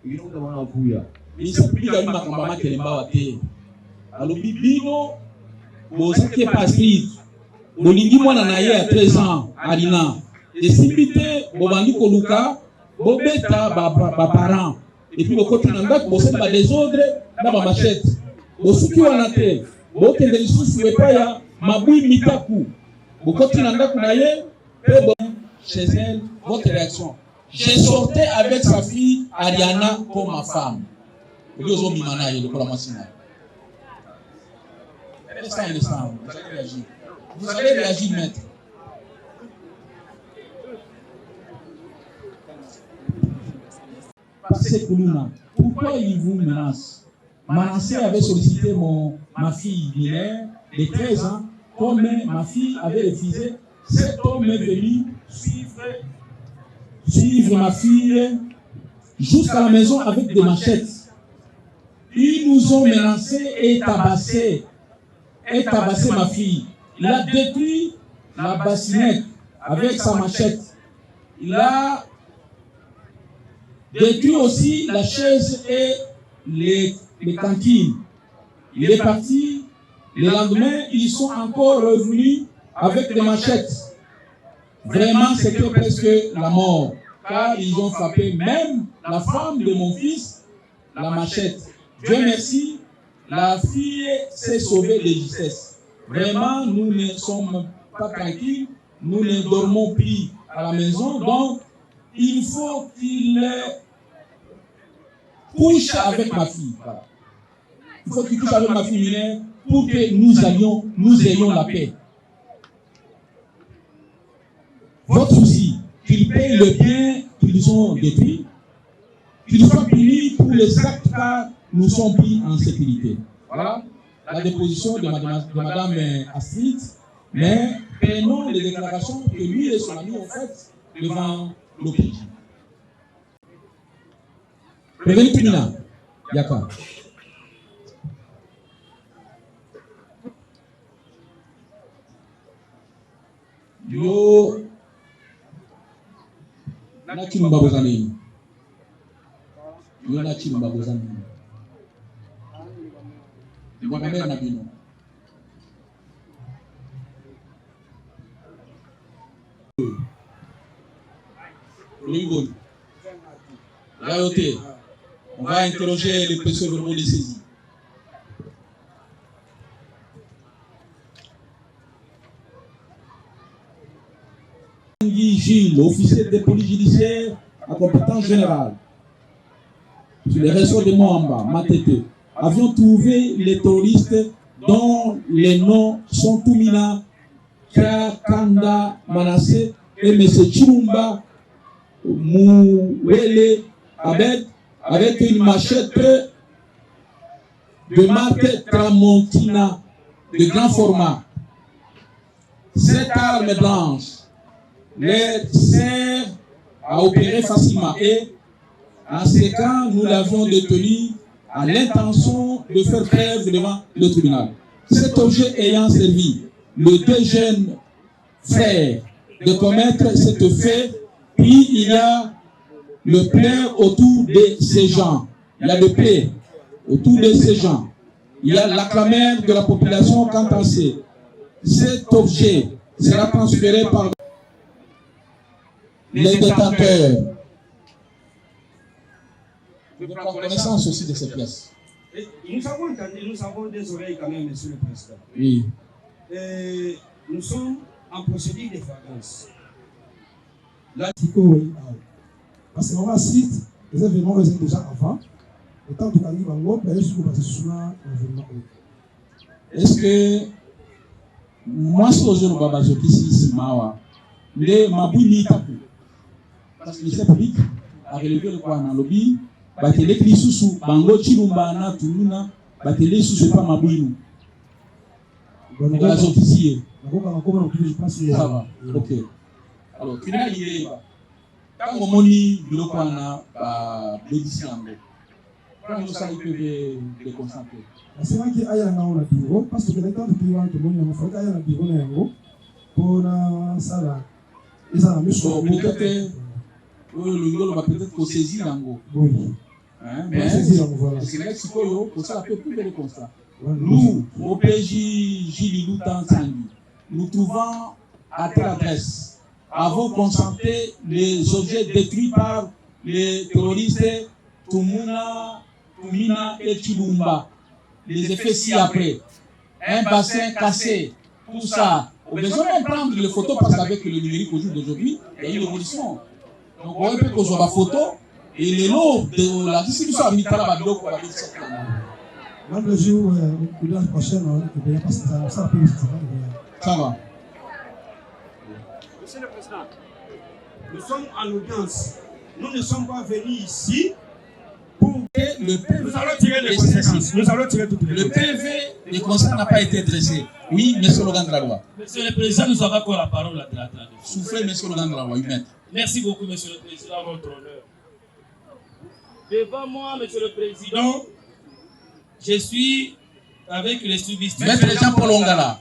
S7: ino ndo wana vuya
S13: bisa publika ni makambo makelemba wa te alobi bino bozaki pasri bolingi mwana na ye ya 13 ans alina esimbi te bobandi koluka bobeta baparent epuis bokoti na ndako bosali badésordre na bamachete bosuki wana te bokende lisusu epai ya mabwi mitaku bokoti na ndako na ye pe chez elle. Votre réaction? J'ai sorti avec sa fille Ariana comme ma femme. Vous allez réagir. Vous allez réagir, maître. Passez Koulouna. Pourquoi il vous menace? Manassé avait sollicité ma fille mineure de 13 ans, comme ma fille avait refusé. Cet homme est venu suivre ma fille jusqu'à la maison avec des machettes. Ils nous ont menacés et tabassé ma fille. Il a détruit la bassinette avec sa machette. Il a détruit aussi la chaise et les cantines. Il est parti. Le lendemain, ils sont encore revenus avec des machettes. Vraiment, c'était presque la mort, car ils ont frappé même la femme de mon fils, la machette. Dieu merci, la fille s'est sauvée de justesse. Vraiment, nous ne sommes pas tranquilles, nous ne dormons plus à la maison, donc il faut qu'il couche avec ma fille. Voilà. Il faut qu'il couche avec ma fille mineure pour que nous ayons la paix. Votre souci, qu'ils payent le bien qu'ils ont détruit, qu'ils soient punis pour les actes car nous sommes pris en sécurité. Voilà la déposition de Madame Astrid, mais prenons les déclarations que lui et son ami ont faites devant l'OPJ. Prévenu Pimina, Yaka. Yo na chilumba bozani yo na chilumba bozani ndikwamera na bino Lingo Rayoté, on va interroger les personnes vraiment les saisies. Gilles, officier de police judiciaire à compétence générale, sur les réseaux de Moamba, Matete, avions trouvé les terroristes dont les noms sont Toumina, Kanda, Manassé et M. Chirumba Mouwele Abed avec une machette de marque Tramontina de grand format. Cette arme blanche les sert à opérer facilement et en ce cas, nous l'avions détenu à l'intention de faire preuve devant le tribunal. Cet objet ayant servi les deux jeunes frères de commettre cet fait, puis il y a le plaid autour de ces gens. Il y a le plaid autour de ces gens. Il y a la clameur de la population quant à cet objet sera transféré par les détenteurs. Je prends connaissance aussi de ces pièces.
S14: Et nous avons entendu, nous avons des oreilles quand même, Monsieur le Président.
S13: Oui.
S14: Et nous sommes en procédure de flagrance.
S16: Parce que la suite, les événements étaient déjà avant. Le temps de gagner
S13: est-ce que moi, si je ne sais pas si Mawa, les Maboui Tapu. Parce que le ministère public a relevé le quoi dans le lobby, batele Klisusu, Bango Chilumba, na Tuluna, batele sous pas Maboui. La officier. Ça va, ok. Alors, tu n'as l'idée. Quand on moni le quoi na l'édition anglais. Quand nous allons les concentrer.
S16: C'est vrai qu'il y a un bureau, parce que les temps de bureau, tout le monde a fait un bureau pour la salle. Ils ont la mission.
S13: Peut-être, on va peut-être saisir l'ango.
S16: Oui.
S13: Mais c'est là que pour ça, on peut plus faire le constat. Nous, au PJ Gililou Tanzanie, nous trouvons à telle adresse, avant de concentrer les objets détruits par les terroristes Tumuna et Chilumba. Les effets ci-après. Un bassin cassé, tout ça. On a besoin de prendre les photos parce qu'avec le numérique au jour d'aujourd'hui, il y a une évolution. Donc on peut qu'on soit la photo et les lots de la distribution à Mitala Babilo pour la ville.
S16: Même le jour, l'année prochaine,
S13: ça va.
S14: Monsieur le Président, nous sommes en audience. Nous ne sommes pas venus ici pour...
S13: Le PV,
S14: nous allons tirer les conséquences. Nous allons tirer toutes les
S13: conséquences. Le PV, les constats n'a pas été dressé. Oui, monsieur Logan de la loi.
S1: Monsieur le Président, nous avons encore la parole à la traduction.
S13: Soufflez, monsieur Logan de la loi, maître.
S1: Merci beaucoup, monsieur le Président, à votre honneur. Devant moi, monsieur le Président, je suis avec les substituts.
S13: Maître Jean-Paul Ongala.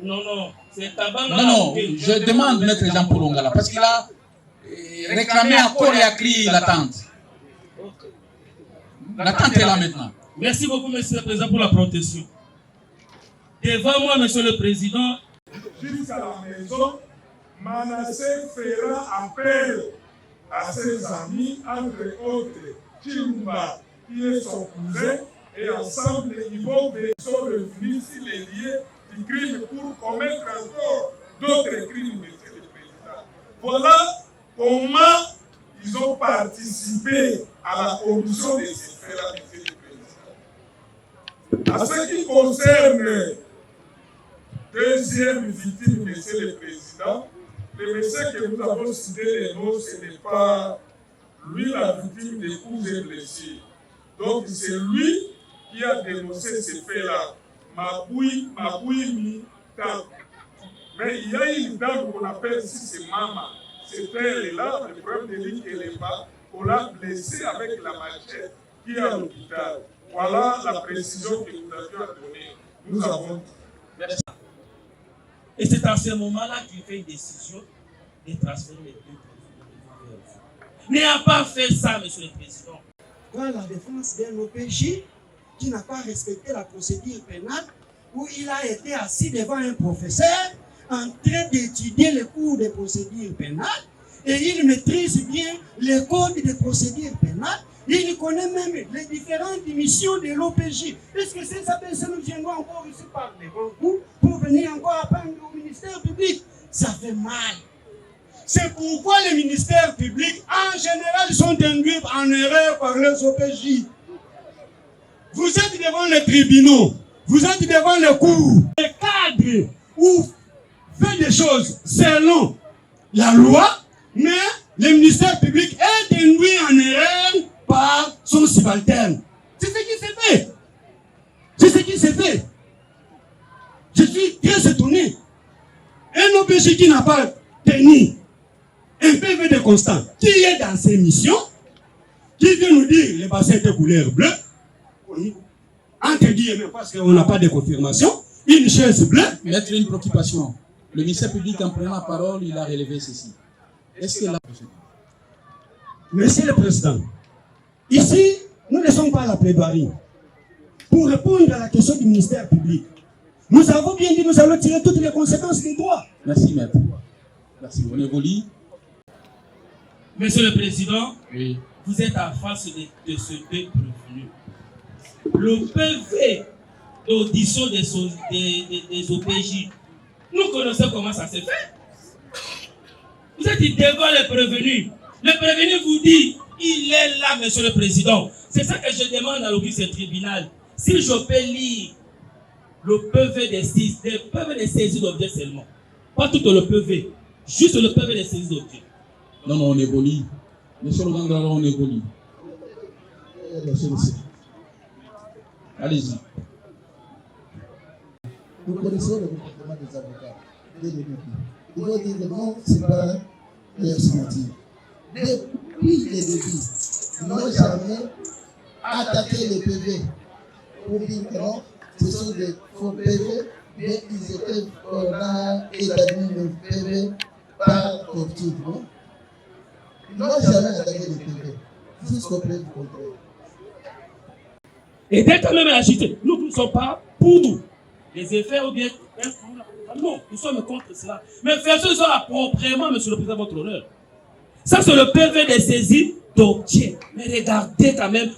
S1: Non, c'est Tabanga.
S13: Non, je demande maître Jean-Paul Ongala parce qu'il a réclamé encore et a crié l'attente. L'attente est là maintenant.
S1: Merci beaucoup, monsieur le Président, pour la protection. Devant moi, monsieur le Président.
S8: Jusqu'à la maison, Manassé fera appel à ses amis, entre autres Chilumba, qui est son cousin, et ensemble, ils vont sont revenus sur les lieux du crime pour commettre encore d'autres crimes, monsieur le Président. Voilà comment ils ont participé à la commission de ces faits-là, monsieur le Président. À ce qui concerne deuxième victime, monsieur le Président, le médecin que nous avons cité les noms, ce n'est pas lui la victime des coups et blessures. Donc c'est lui qui a dénoncé ces faits-là. Maboui Mita. Mais il y a une dame qu'on appelle ici, c'est Mama. C'est elle là, le problème de l'île qu'elle est pas. On l'a blessée avec la machette qui est à l'hôpital. Voilà la précision que nous avions à donner. Nous avons.
S1: Et c'est à ce moment-là qu'il fait une décision de transférer les deux présidents. Il n'a pas fait ça, monsieur le Président.
S17: Dans la défense d'un OPJ qui n'a pas respecté la procédure pénale, où il a été assis devant un professeur en train d'étudier les cours de procédure pénale, et il maîtrise bien les codes de procédure pénale, il connaît même les différentes missions de l'OPJ. Est-ce que c'est ça que nous viendrons encore ici par devant vous pour venir encore apprendre au ministère public? Ça fait mal. C'est pourquoi les ministères publics, en général, sont induits en erreur par les OPJ. Vous êtes devant les tribunaux, vous êtes devant les cours. Les cadres où fait des choses selon la loi, mais le ministère public est induit en erreur par son subalterne. C'est ce qui s'est fait. C'est ce qui s'est fait. Je suis très étonné. Un OPJ qui n'a pas tenu un PV de constant, qui est dans ses missions, qui vient nous dire les bassins de couleur bleue, entre guillemets, parce qu'on n'a pas de confirmation, une chaise bleue.
S13: Mettre une préoccupation. Le ministère public, en prenant la parole, il a relevé ceci. Est-ce que la...
S17: Monsieur le Président, ici, nous ne sommes pas à la plaidoirie. Pour répondre à la question du ministère public, nous avons bien dit, nous allons tirer toutes les conséquences du droit.
S13: Merci, maître. Merci. On évolue.
S1: Monsieur le Président,
S13: oui.
S1: Vous êtes en face de ce deux prévenus. Le PV d'audition des OPJ, nous connaissons comment ça s'est fait. Vous êtes devant les prévenus. Le prévenu vous dit, il est là, monsieur le Président. C'est ça que je demande à l'office tribunal. Si je peux lire le PV des saisie d'objet seulement, pas tout le PV.
S13: Juste le PV des saisies d'objets.
S11: Non, non, on évolue. Monsieur le Gandra, on évolue. Allez-y.
S12: Nous connaissons le comportement des avocats. Dès le début. Ils vont dire que non, ce n'est pas leur sentir. Depuis le début, ils n'ont jamais attaqué les PV pour dire que non, ce sont des faux PV, mais ils étaient établis le PV par torture. Non? Ils n'ont jamais attaqué les PV, jusqu'au preuve du contraire.
S13: Et d'être même agité, nous ne sommes pas pour les effets ou bien. Non, nous sommes contre cela. Mais faisons cela proprement, monsieur le président, votre honneur. Ça, c'est le PV des saisies d'objets. Mais regardez quand même.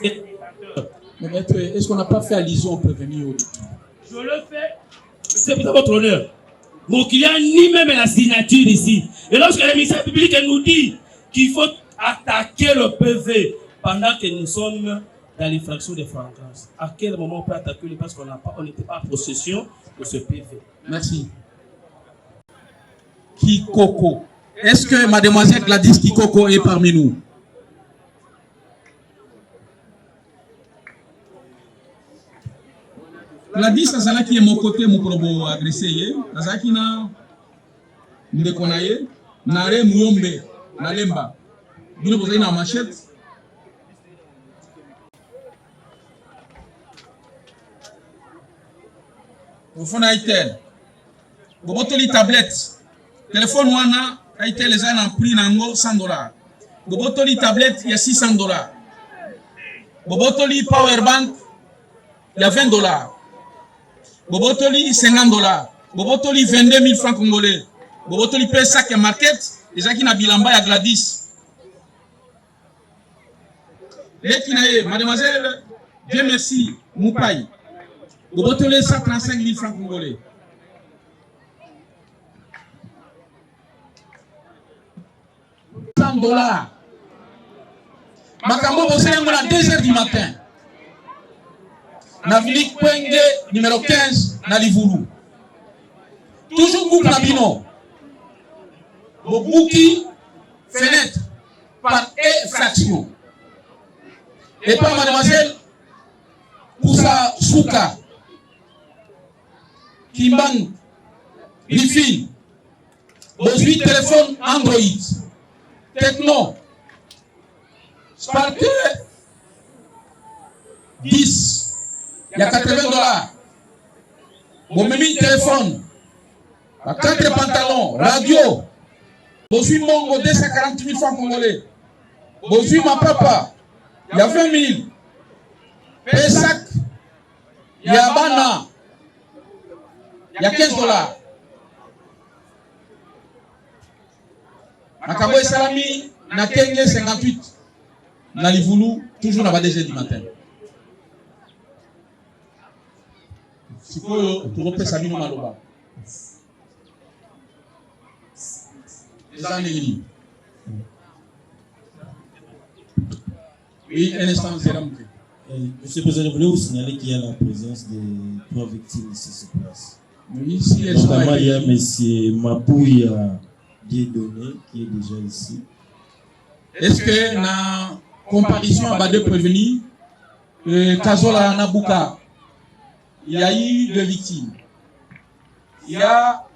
S11: Mais maître, est-ce qu'on n'a pas fait allusion au prévenu au début?
S13: Je le fais, monsieur le président, votre honneur. Mon client ni même la signature ici. Et lorsque le ministère public nous dit qu'il faut attaquer le PV pendant que nous sommes dans l'infraction de flagrance, à quel moment on peut attaquer le parce qu'on n'était pas en possession de ce PV?
S11: Merci. Kikoko. Est-ce que mademoiselle Gladys Kikoko est parmi nous? Gladys, ça qui est mon côté, mon probo agressé. Ça qui n'a ndekonaye, nare muombe, nalemba. Nous vous avez une machette. Au fond d'Aitel, vous avez une tablette, téléphone wana, Aitel les a en prix nango $100. Vous avez une tablette, il y a $600. Vous avez une powerbank, il y a $20. Vous avez $50. Vous avez 22 000 francs congolais. Vous avez une sac et market, les gens qui n'ont bilamba à Gladys. Les qui n'ont mademoiselle, Dieu merci, Moupaï. Vous avez 135 000 francs congolais. $100. Makambo Bosé, on a 2 h du matin. Navili Kwenge, numéro 15, Nalivulu. Toujours groupe Nabino. Bobuki, fenêtre, par effraction. Et pas mademoiselle Poussa Souka. Kimban, Rifin, Bosui téléphone Android, Techno, Spark 10, il y a $80. Bon, même téléphone, 4 pantalons, radio, Bosui Mongo 240 000 francs congolais, Bosui ma papa, il y a 20 000, Pesak, il y a Bana. Il y a $15. Makambo et Salami, na Kenge 58. Na Livulu, toujours à 2 h du matin. Si vous trouvez Sami no Maloba. Les gens négligeants. Oui, un instant, c'est là.
S10: Monsieur le Président, je voulais vous signaler qu'il y a la présence de 3 victimes ici sur place.
S11: Oui, si elles sont
S10: notamment, il y a M. Mapouya Dieudonné qui est déjà ici.
S11: Est-ce que na comparaison à deux prévenus, Kazola Nabuka, il y a eu 2 victimes. Il y a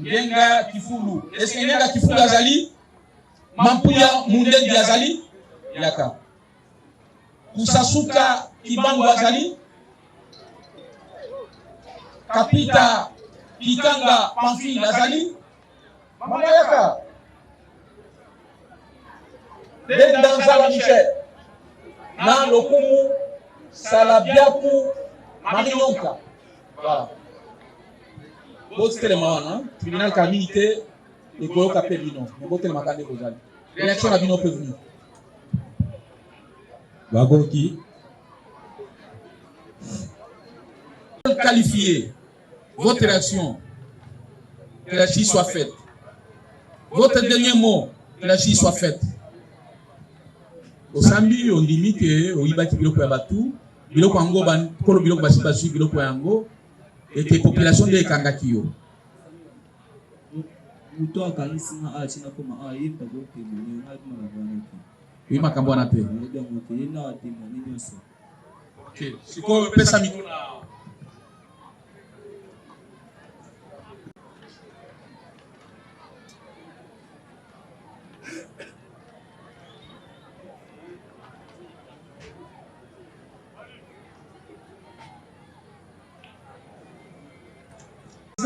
S11: Ngenga Kifulu. Est-ce que Ngenga Kifulu Azali, Mapouya Munden Azali, Yaka. Kusasuka Kibangu Azali, Kapita Kitanga Pamphile Azali, Mamayaka, Dendanzala Michel, Na Lokumu, Salabiaku, Marionka. Voilà. Votre élément, tribunal Kamilité, et Koyo Kapelino, mais votre élément Kande Kozali. Réaction à Bino prévenu.
S10: Bagoki.
S11: Qualifier votre réaction, que la justice soit faite. Votre dernier mot, que la justice soit faite. Au Sambi, on dit que au Ibaki Biloko Yabatu, Biloko Ango, Kolo Biloko Basibasu, Biloko Ango, et que la population de Kangakiyo.
S7: Muto akanisi na achina koma yimba gote mwenye hadi mabana ki.
S13: Oui makambo na te.
S7: Ndio moto ina watimoni nyonso.
S13: Okay. Siko pesa mikona.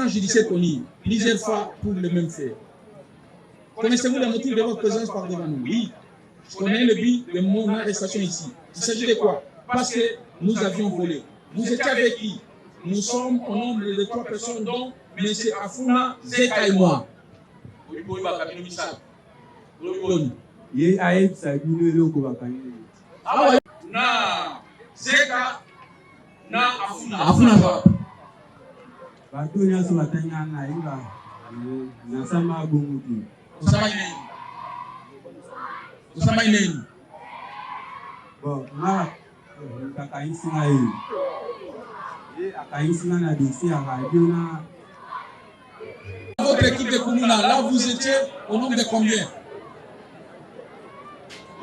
S13: Judiciaire connu plusieurs fois pour le même fait. Connaissez-vous le motif de votre présence par devant nous? Oui. Je connais le but de mon arrestation ici. Il s'agit de quoi? Parce que nous avions volé. Vous étiez avec qui? Nous sommes au nombre de 3 personnes, dont M. Afuna, Zeka et moi. Na Zeka na Afuna.
S16: Bato nyonso batanya na iba na sama bonguti.
S13: Usama ineni.
S16: Bon, na kakaisi na hii. Akaisi na dossier à radio na.
S13: Votre équipe de Koumouna, là vous étiez au nombre de combien?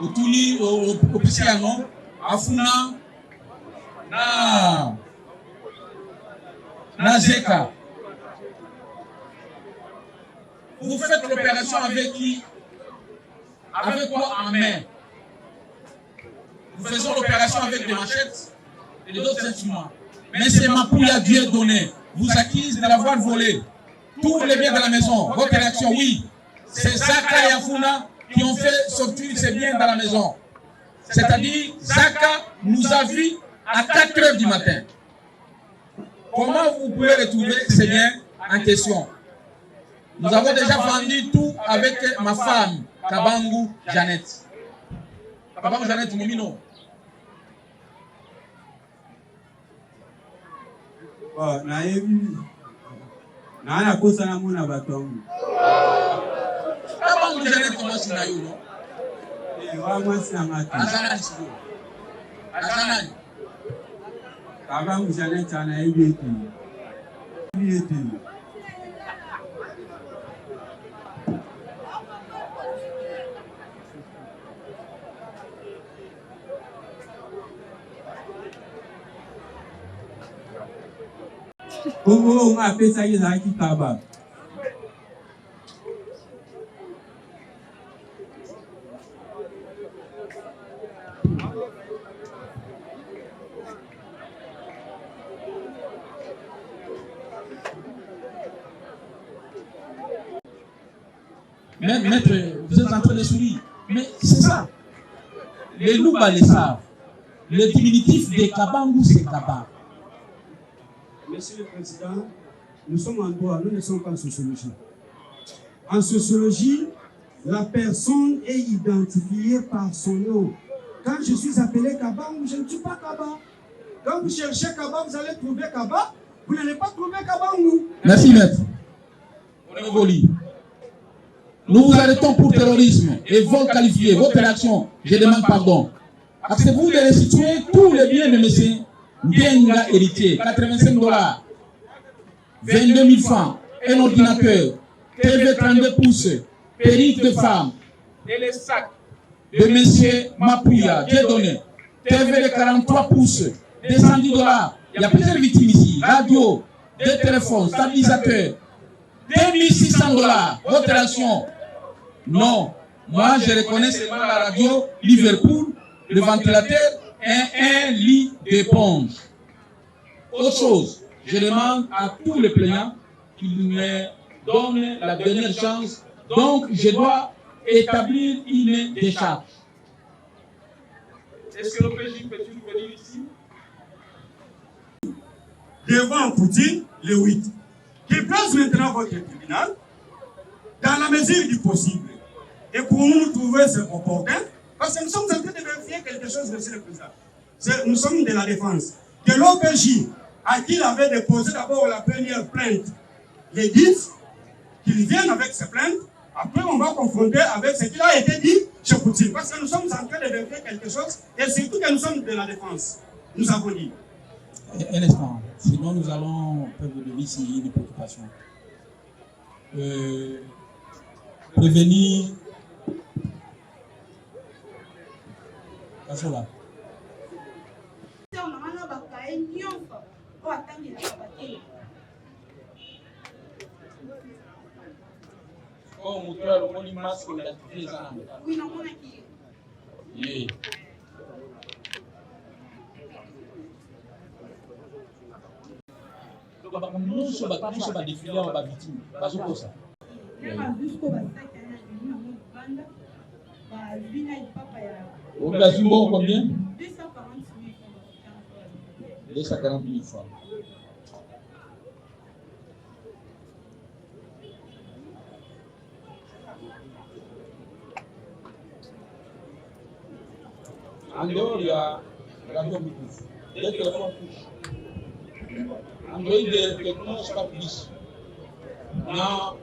S13: Au Touli, au Pissiano, Afuna, na Zeka. Vous faites l'opération avec qui? Avec quoi en main? Nous faisons l'opération avec des machettes et d'autres instruments. Mais c'est Mapouya Dieu donné. Vous accuse de l'avoir volé. Tous les biens de la maison. Votre réaction, oui. C'est Zaka et Afuna qui ont fait sortir ces biens dans la maison. C'est-à-dire, Zaka nous a vus à 4 h du matin. Comment vous pouvez retrouver ces biens en question? Nous avons déjà vendu tout avec ma femme, Kabangu Jeannette. Kabangu Jeannette Moumino.
S16: Bon, na kosa na mona batongo.
S13: Kabangu Jeannette mwasi na yo, no?
S16: Wa mwasi na ngati.
S13: Azanani siko. Azanani.
S16: Kabangu Jeannette ana ebeti. Ebeti. Bongo on a fait ça il a qui tabac.
S13: Maître, vous êtes en train de sourire. Mais c'est ça. Les Louba les savent. Le diminutif de Kabangu, c'est Kaba.
S16: Monsieur le Président, nous sommes en droit, nous ne sommes pas en sociologie. En sociologie, la personne est identifiée par son nom. Quand je suis appelé Kaba, je ne suis pas Kaba. Quand vous cherchez Kaba, vous allez trouver Kaba. Vous n'allez pas trouver Kaba.
S13: Merci, maître. Nous vous arrêtons pour terrorisme et vol qualifié. Votre réaction, je demande pardon. Acceptez-vous de restituer tous les biens de monsieur Ndenga héritier, 85 $, 22 000 francs, un ordinateur, TV 32 pouces, perruque de femme, et les sacs de monsieur Mapouya, Dieudonné, TV de 43 pouces, 210 $. Il y a plusieurs victimes ici. Radio, des téléphones, stabilisateurs, 2600 $. Votre réaction? Non. Moi, je reconnais seulement la radio Liverpool, le ventilateur et un lit d'éponge. Autre chose, je demande à tous les plaignants qu'ils me donnent la dernière chance. Donc, je dois établir une décharge. Est-ce que le PJ peut-il venir ici?
S14: Devant Poutine, le 8. Qu'il place maintenant votre tribunal dans la mesure du possible. Et pour nous trouver ce opportun, parce que nous sommes en train de vérifier quelque chose, monsieur le président. Nous sommes de la défense. Que l'OPJ, à qui il avait déposé d'abord la première plainte, les disent qu'ils viennent avec ces plaintes. Après, on va confronter avec ce qui a été dit chez Poutine. Parce que nous sommes en train de vérifier quelque chose, et surtout que nous sommes de la défense. Nous avons dit.
S13: Un instant. Sinon, nous allons, peuple de vie, s'il y a une préoccupation. prévenir Kasola. Oh, moteur, on dit masque, il a fait ça. Oui, non, on a qui. Yeah. Nous sommes défilés en bas victime. Pas pour ça. Au Gazimbo, combien? 240 000 francs. En dehors, il y a radio Bluetooth. Des téléphones touche. Android de Techno, c'est pas plus. Non,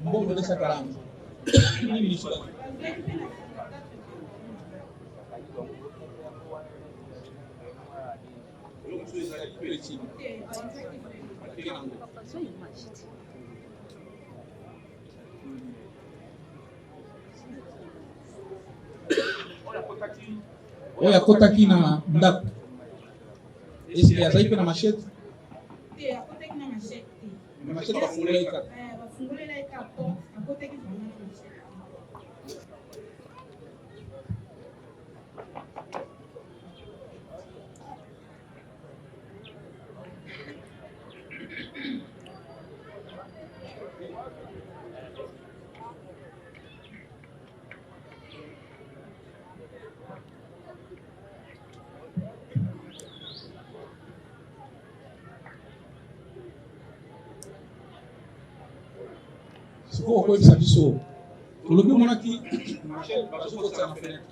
S13: bon, de 240. Oya kotaki na ndako. Est-ce que azaipe na machete? Na machete bafungula ika. Bafungula ika po, akotaki na machete. Siko kwa bisa biso. Olobi monaki Michel bazo ko tsana fenêtre.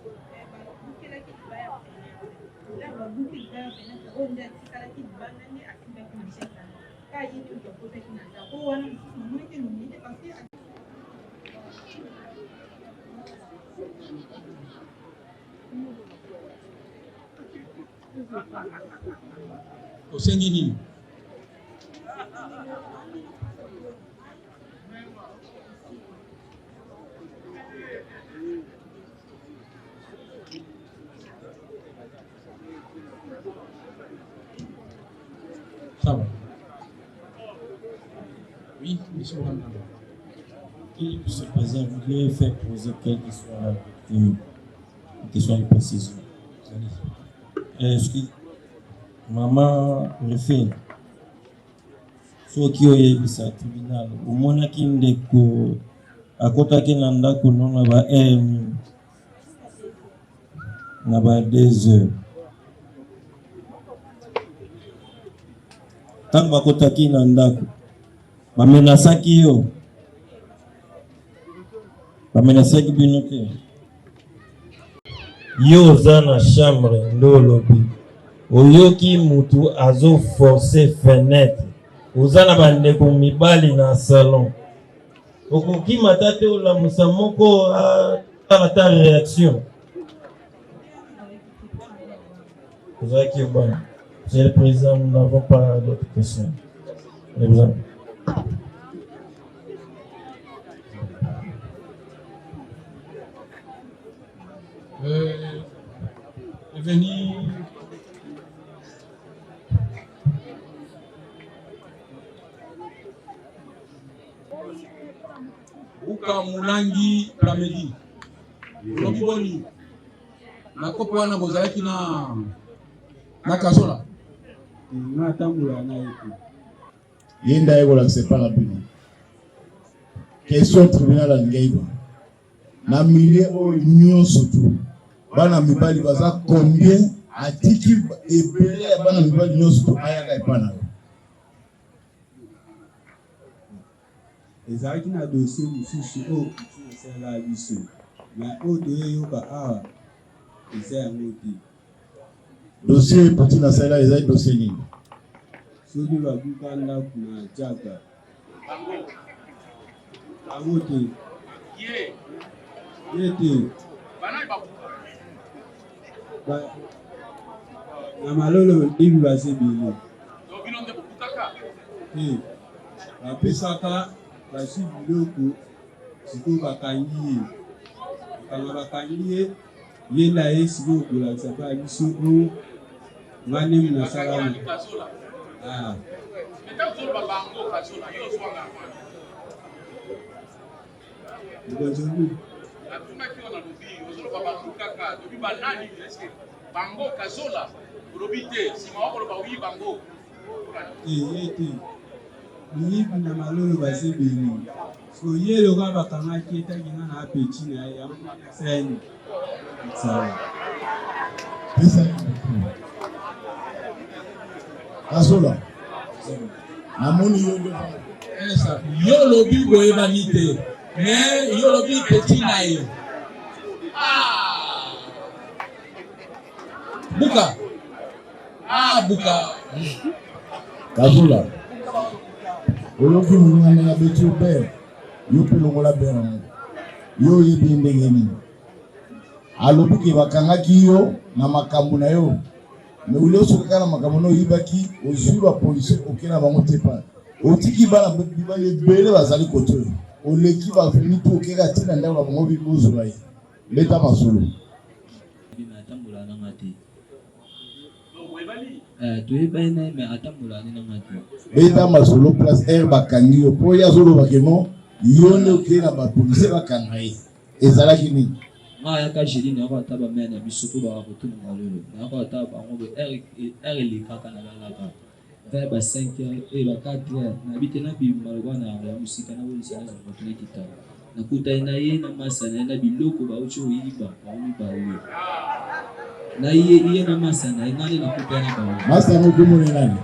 S13: Osengi nini? Oui, monsieur Rwanda.
S10: Oui, monsieur le Président, je voudrais faire poser quelques questions de précision. Est-ce que maman le fait soki oyebisa tribunal omonaki ndeko akotaki na ndako nona ba heure na ba 2 heures ntango bakotaki na ndako bamenasaki yo bamenasaki bino te yo oza na chambre nde olobi oyoki mutu azo forcer fenêtre oza na bandeko mibali na salon okokimata te olamusa moko atala ta réaction ozalaki obana. Monsieur le Président, nous n'avons pas d'autres questions.
S13: Venir Uka Mulangi Plamedi Lobiboni na kopo wana bozalaki na Kasola
S16: na tambula na yetu
S12: yenda eko la separa bino question tribunal alingaiba na milieu o nyonso tu bana mibali baza combien atiki ebele ya bana mibali nyonso tu ayaka epana
S16: ezalaki na dossier mosusu oyo esala biso na oyo toyoyoka awa eza yango te.
S12: Dossier petit na sala ezali dossier nini?
S16: Soki babuka ndako na Jaka bango te ye te na malolo ibi basebele te bapesaka basi biloko sikoyo bakangi ye ye na ye sikoyo kolakisa mpe ya biso oyo nga ndenge nasala
S2: bango kazola olobi te nsima wakoloba oyi bango
S16: ete miyibi na malolo basebeli so ye loka bakangaki etaki nga na apeti na ye seni sawa
S12: kazola namoni
S13: yo lobi boyebani te mais yo lobi peti na ye buka buka
S12: kazola oloki mongana ya beti ober yo mpe longola bere yango yo oyebi ndenge nini alobi ke bakangaki yo na makambo na yo me ule osokaka na makambo na oyibaki ozwi bapolisier oke na bango te pa otiki bana bibali ebele bazali kote oyo oleki baveni mpo okeka ntina ndako na bango bozwa ye leta masolo
S4: toyebani na ye me atambulani nanga te
S12: beta masolo place aire bakangi yo mpo ye azolobake no yo nde okei na bapolisier bakanga ye ezalaki nini
S4: nga ayaka jeli nayako ata bamere na biso mpo baka kotuna malolo nayako ata bango aire elekaka na lalaka vers ba 5 heures e ba 4 heures nayebi te nabima lokola na yango ya mosika nabolisa nazamoto nekitala nakutani na ye na masa na ye na biloko bauti oyiba baoyiba oyo na ye na masa na ye ngani nakutani bango
S12: masa yango komoni nani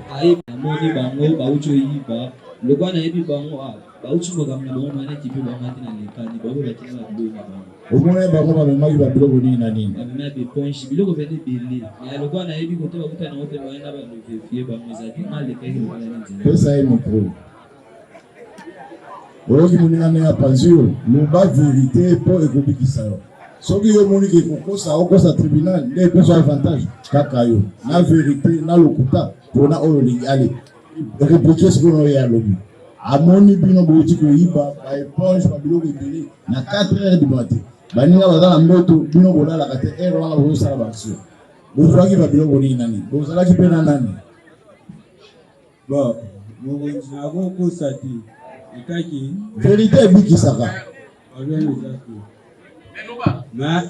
S4: namoni bango bauti oyiba lokola nayebi bango bauti makambo na bango maneti mpe bango ate na lekani bango batina babiloko na bango
S12: omona bango bamemaki babiloko nini na nini
S4: bamema beponche biloko pene ebele ya lokola nayebi kote bakuta nango mpe baye na balevefie bango ezalaki nga lekaki lokola nenzela
S12: pesa ye mokolo oloki moningane ya panzi yo loba verité mpo ekobikisa yo soki yo moniki ekokosa okosa tribunal nde epesa avantage kaka yo na verité na lokuta mpona oyo olingi ale reproche sikoyo oyo alobi amoni bino bouti koyiba baéponge babiloko ebele na 4 heures du matin baninga baza na mbeto bino bolalaka te ere wana bozosala baaction bozwaki babiloko nini nani bozalaki mpe na nani
S16: bon mokonzi nakokosa te etaki
S12: verité ebikisaka
S16: problème eza te na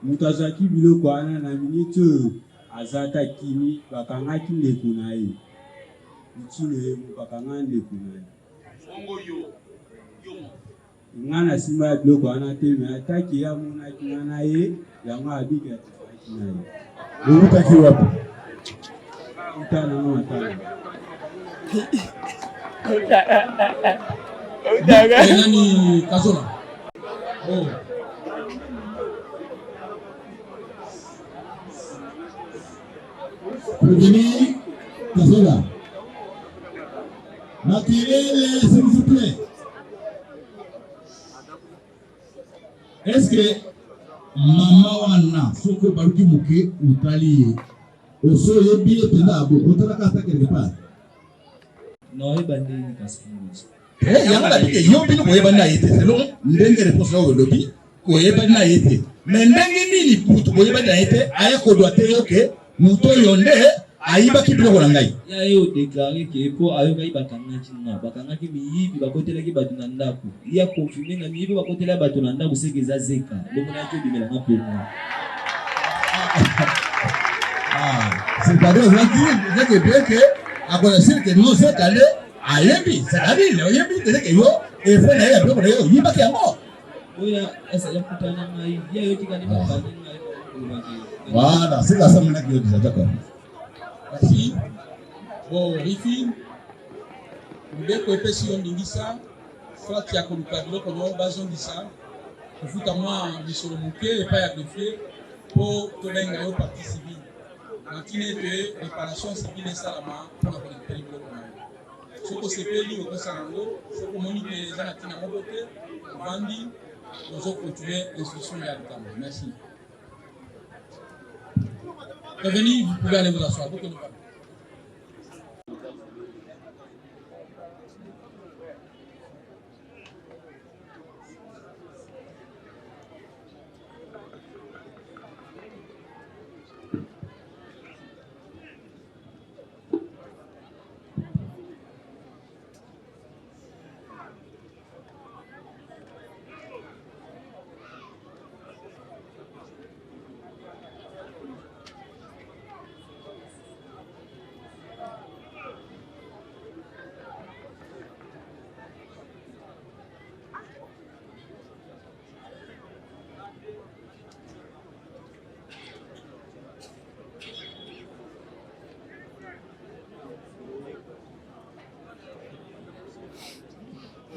S16: moto azwaki biloko wana na miniti oyo azaka kimi bakangaki ndeko na ye mitino ye bakanga ndeko na ye nga na nsima ya biloko wana te me ataki ye amonaki nga na ye yango abiki ataki na ye
S12: obutaki wapi
S16: utanango matala
S13: nani kazola
S12: Prévenir Kazola. Makelele, s'il vous plaît. Est-ce que maman wana soko baruki muke utali oso yebi etenda abo otala kata quelque part.
S4: Non, ebandi ni kasikundi.
S3: Yanga la bike yo bino boyeba na yete selon ndenge réponse na olobi koyeba na yete. Mais ndenge nini putu boyeba na yete aya ko doit yoke muto yonde ayiba kibilo na ngai.
S4: Ya yo déclarer que po ayo kai bakangaki nga bakangaki miyibi bakotelaki bato na ndako. Ya confirmer na miyibi bakotela bato na ndako seke zazeka. Ndeko na cyo bimela nga pena.
S12: C'est-à-dire que bien que à connaître que nous sommes allés à Yébi, c'est-à-dire le Yébi que yo et fait là bien que yo yiba ki yango.
S4: Oya esa ya kutana ngai ya yo tikani bakani ngai.
S12: Voilà, c'est la semaine que yo déjà d'accord.
S13: Merci. Bon, Rifi, ndeko epesi yo ndingisa soit ya koluka biloko no bazongisa kofuta mwa misolo moke epai ya greffier mpo tobenga yo partie civile na ntina ete réparation civile esalama mpona kolekipeli biloko na yo soki osepeli okosala yango soki omoni te eza na ntina moko te ovandi ozocontinue instruction ya likambo. Merci. Revenez, vous pouvez aller vous asseoir.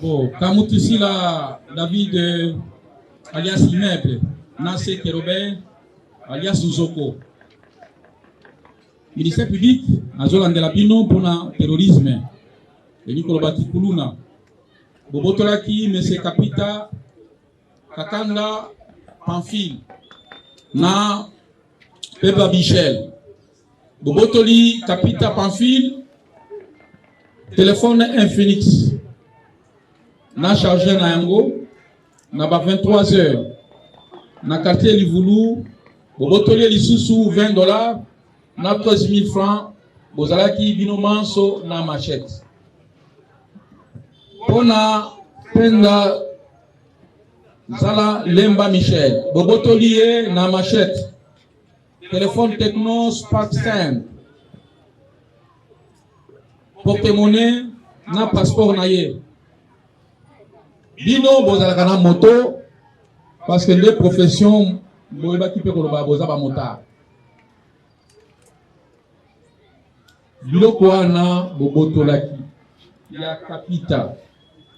S13: Bon, Kamoutoussi là, David alias Immeuble, Nassé Kerobert, alias Zoko. Ministère public, Azolandela Bino pour le terrorisme. Et Nicolas Kuluna. Bobotolaki, M. Kapita, Katanga, Pamphile, na Peba Michel. Bobotoli, Kapita, Pamphile, téléphone Infinix. Na chargé na yango, na ba 23 heures. Na quartier Livoulou, Bobotoli lisusu $20, na 13 000 francs, Bozalaki binomanso na machette. Pona Penda Zala Lemba Michel, Bobotolié na machette, téléphone Techno Spark 5, porte-monnaie na passeport na ye. Bino bozalaka na moto parce que les professions boyeba ki pe koloba boza ba motard. Biloko wana bobotolaki ya Kapita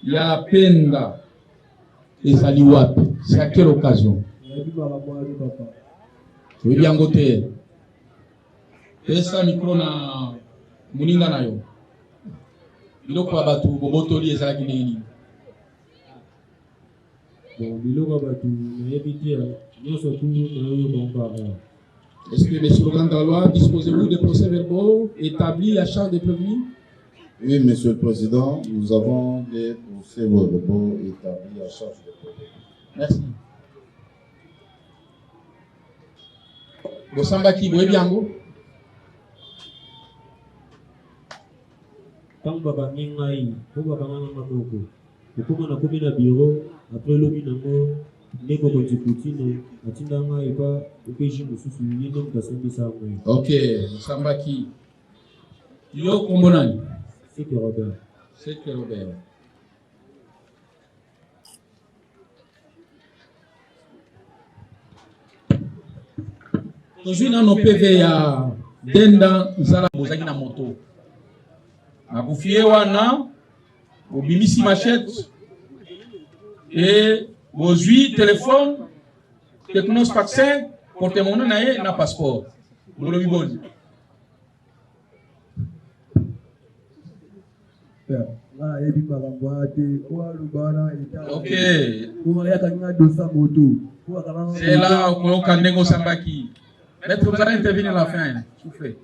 S13: ya Penda ezali wapi? C'est à quelle occasion? Oui, bien gote. Pesa micro na muninga na yo. Biloko abatu bobotoli ezalaki nini?
S18: Bon, biloko abatu yebiti nyonso tu na yo.
S13: Est-ce que, monsieur le grand de la loi, disposez-vous de procès-verbaux établis à charge des prévenus?
S12: Oui, Monsieur le Président, nous avons des procès-verbaux établis à charge des prévenus.
S13: Merci. Bosambaki, Bouébiango.
S18: Tant baba mingai, pour baba maboko. Pour na komi na bureau, après lobi nango, neko konjikutine, atinda nga ipa, ukeji mususu yene mkasombi sa mwe.
S13: Ok, Bosambaki. Yo kombonani?
S18: C'est que Robert.
S13: C'est que Robert. Tozwi na no PV ya Denda Nzala bozaki na moto. Nakufie wana obimisi machette et bozwi téléphone Techno Spark 5 porte-monnaie na ye na passeport. Bolobi boni. Ok. C'est là où on a négocié Sambaki. Maître, vous allez intervenir à la fin. Soufflez.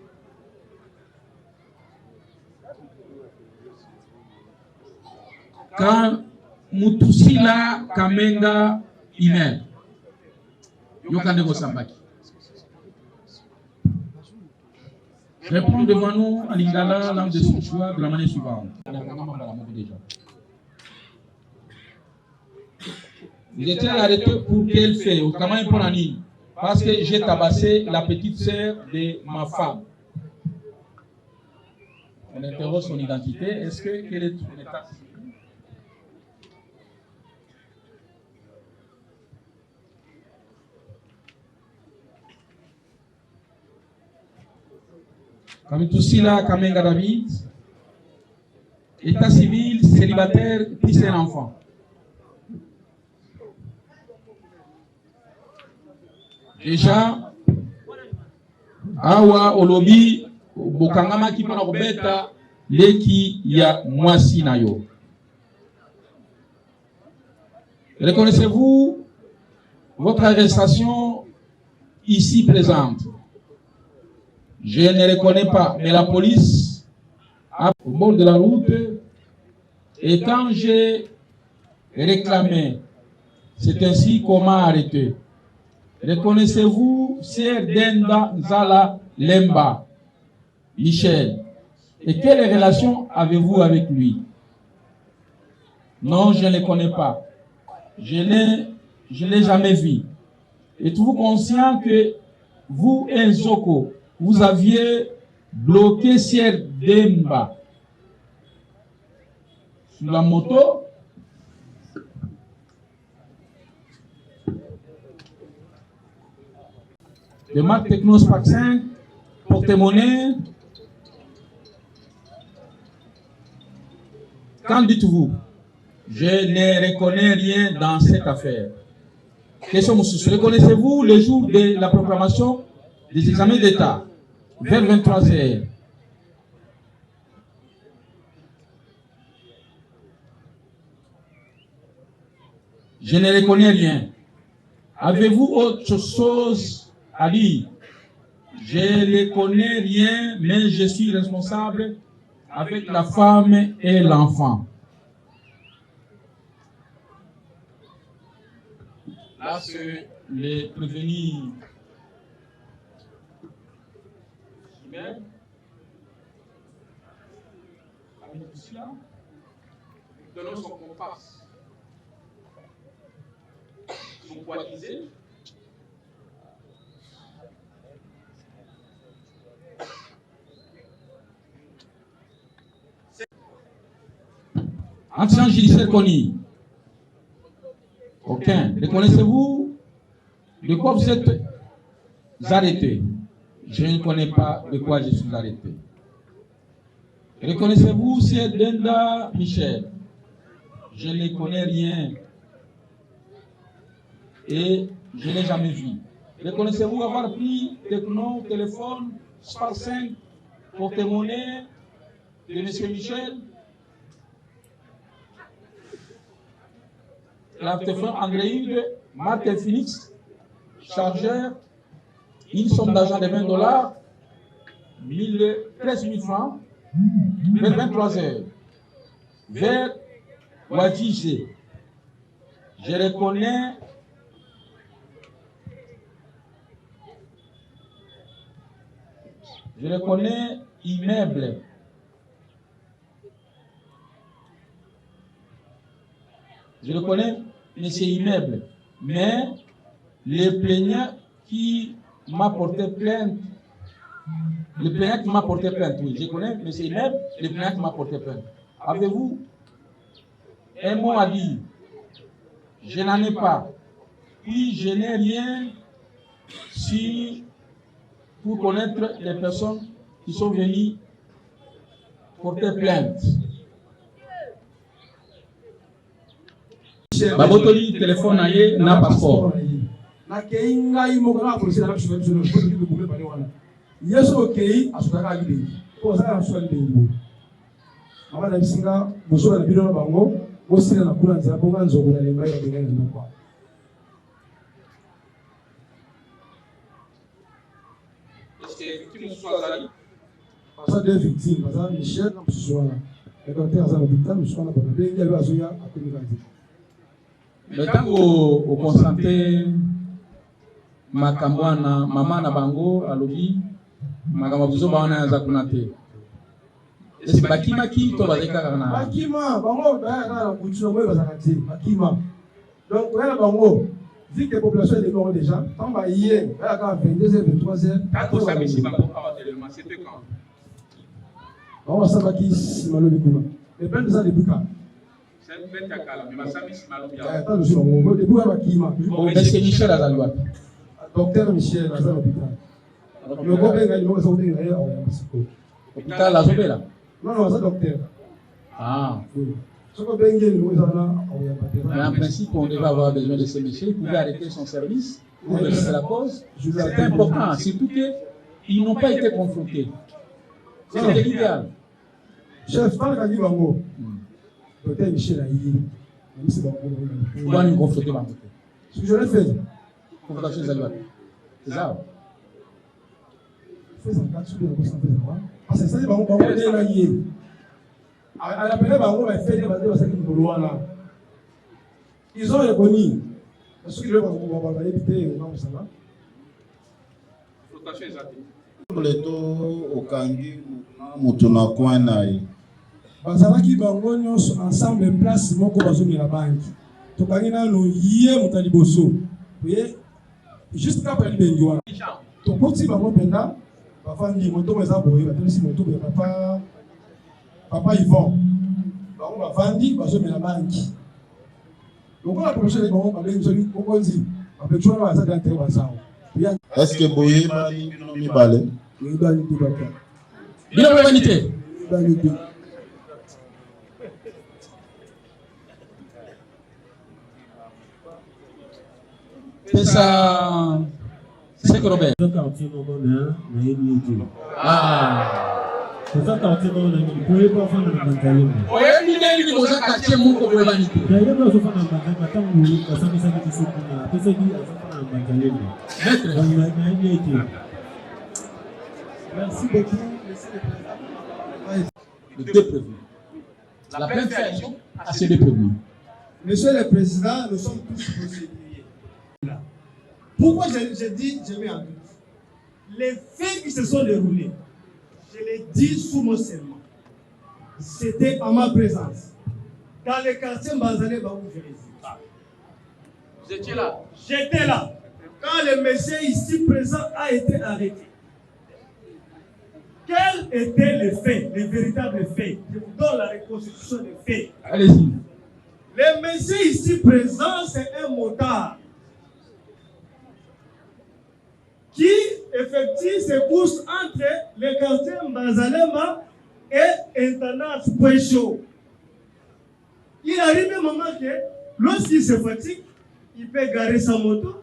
S13: Quand Mutusila Kamenga email, vous allez négocier Sambaki. Répondre devant nous à l'Ingala, langue de son choix, de la manière suivante. Vous étiez arrêté pour quel fait? Comment il prend Annie? Parce que j'ai tabassé la petite sœur de ma femme. On interroge son identité. Est-ce que quel est son état? Kamitousila Kamenga David, état civil, célibataire, plus un enfant. Déjà, awa olobi bokangama ki pona kobeta leki ya mwasi na yo. Reconnaissez-vous votre arrestation ici présente? Je ne reconnais pas, mais la police au bord de la route, et quand j'ai réclamé, c'est ainsi qu'on m'a arrêté. Reconnaissez-vous Sir Denda Nzala Lemba Michel? Et quelle relation avez-vous avec lui? Non, je ne le connais pas. Je ne l'ai jamais vu. Êtes-vous conscient que vous et Zoko, vous aviez bloqué Sir Demba sur la moto? De marque Techno Spark 5, porte-monnaie. Qu'en dites-vous? Je ne reconnais rien dans cette affaire. Question Moussous, reconnaissez-vous le jour de la proclamation des examens d'État, vers 23h? Je ne reconnais rien. Avez-vous autre chose à dire? Je ne connais rien, mais je suis responsable avec la femme et l'enfant. Là, c'est les prévenus.
S2: Donnons son compas. Son coalisé.
S13: Ancien judiciaire connu. Aucun. Reconnaissez-vous de quoi vous êtes arrêté? Je ne connais pas de quoi je suis arrêté. Reconnaissez-vous c'est Denda Michel? Je ne connais rien. Et je n'ai jamais vu. Reconnaissez-vous avoir pris Techno, téléphone, Spar 5, porte-monnaie de M. Michel? L'artefact Android, marque Phoenix, chargeur, une somme d'argent de $20, 13 000 francs, vers 23h, vers Wadjigé. Je reconnais immeuble. Je reconnais monsieur immeuble, mais le plaignant qui m'a porté plainte, oui, je connais monsieur immeuble, le plaignant qui m'a porté plainte. Avez-vous un mot à dire? Je n'en ai pas. Puis je n'ai rien si pour connaître les personnes qui sont venues porter plainte. Babotoli téléphone naye na passeport.
S16: Na kei ngai moko na polisi na biso biso biso biso bale wana. Yeso kei asutaka gide. Ko za na swali bengo. Mama na bisinga bozo na bino na bango, bosina na kula nzela bonga nzoko na lenga ya benga na kwa.
S2: Est-ce que tu me sois allé?
S16: Parce que victime, parce que Michel na biso wana. Et quand tu es à l'hôpital, nous sommes là pour le il y a azoya à communiquer.
S13: Le temps au consenté makambwana mama na bango alobi makamba buzo baona za kunate. Esi bakima ki to bazeka kana.
S16: Bakima bango ba na kuchuna mwe bazakati bakima. Donc voilà bango vu que la population est démorée déjà, tant ba hier, à 22h 23h.
S2: Quand ça ici ba pas tellement c'était quand.
S16: On va savoir qui malobi kuna. Et plein de ça depuis quand.
S13: Monsieur Michel Azalwa.
S16: Docteur Michel Azalwa.
S13: Hôpital Azobela.
S16: Non, c'est docteur.
S13: Ah. Mais en principe, on devait avoir besoin de ce monsieur. Il pouvait arrêter son service pour laisser la cause. C'est important, surtout qu'ils n'ont pas été confrontés. C'était l'idéal.
S16: Chef, pas le Bango. Docteur Michel Aïe.
S13: Vous allez nous confronter Bango.
S16: Ce que je l'ai fait.
S13: Confrontation Zalouat. C'est ça.
S16: Fais un cas sur le parce que ça, Bango est là. À la peine, Bango a fait des batailles au Loana. Ils ont reconnu. Parce que le Bango va éviter, on va savoir.
S2: Confrontation exacte.
S12: Leto okangi mutuna kwanai
S16: bazalaki bango nyonso ensemble place moko bazomela banki tokangi nano ye mutali boso oye juste après libengi wana tokoti bango mpenza bafandi moto eza boye batelisi moto boye papa Yvon bango bafandi bazomela banki lokola projet bango babengi soli kokonzi bapetuna baza dantere bazao.
S12: Est-ce que boye mali bino mibale?
S16: Mibale di baka.
S13: Bino vanité.
S16: Vanité.
S13: C'est ça. C'est que Robert.
S18: C'est ça quartier non na ni poye pas fana na Banzalema.
S13: Oye ni neli ni moza quartier muko kwa baniki.
S18: D'ailleurs nous sommes na Banzalema tangu kasami saki tisukuna. Pesa qui à na Banzalema.
S13: Maître.
S15: Merci beaucoup, monsieur le président.
S13: Le deux prévenus. La pleine faction à ces deux prévenus.
S15: Monsieur le président, nous sommes tous procéduriers. Pourquoi je dis, je mets en doute? Les faits qui se sont déroulés, je l'ai dit sous mon serment. C'était en ma présence. Dans le quartier Banzalema où je réside.
S2: Vous étiez là?
S15: J'étais là. Quand le monsieur ici présent a été arrêté. Quels étaient les faits, les véritables faits? Je vous donne la reconstitution des faits.
S13: Allez-y.
S15: Le monsieur ici présent, c'est un motard qui effectue ses courses entre le quartier Banzalema et Intendance Poecho. Il arrive un moment que lorsqu'il se fatigue, il peut garer sa moto,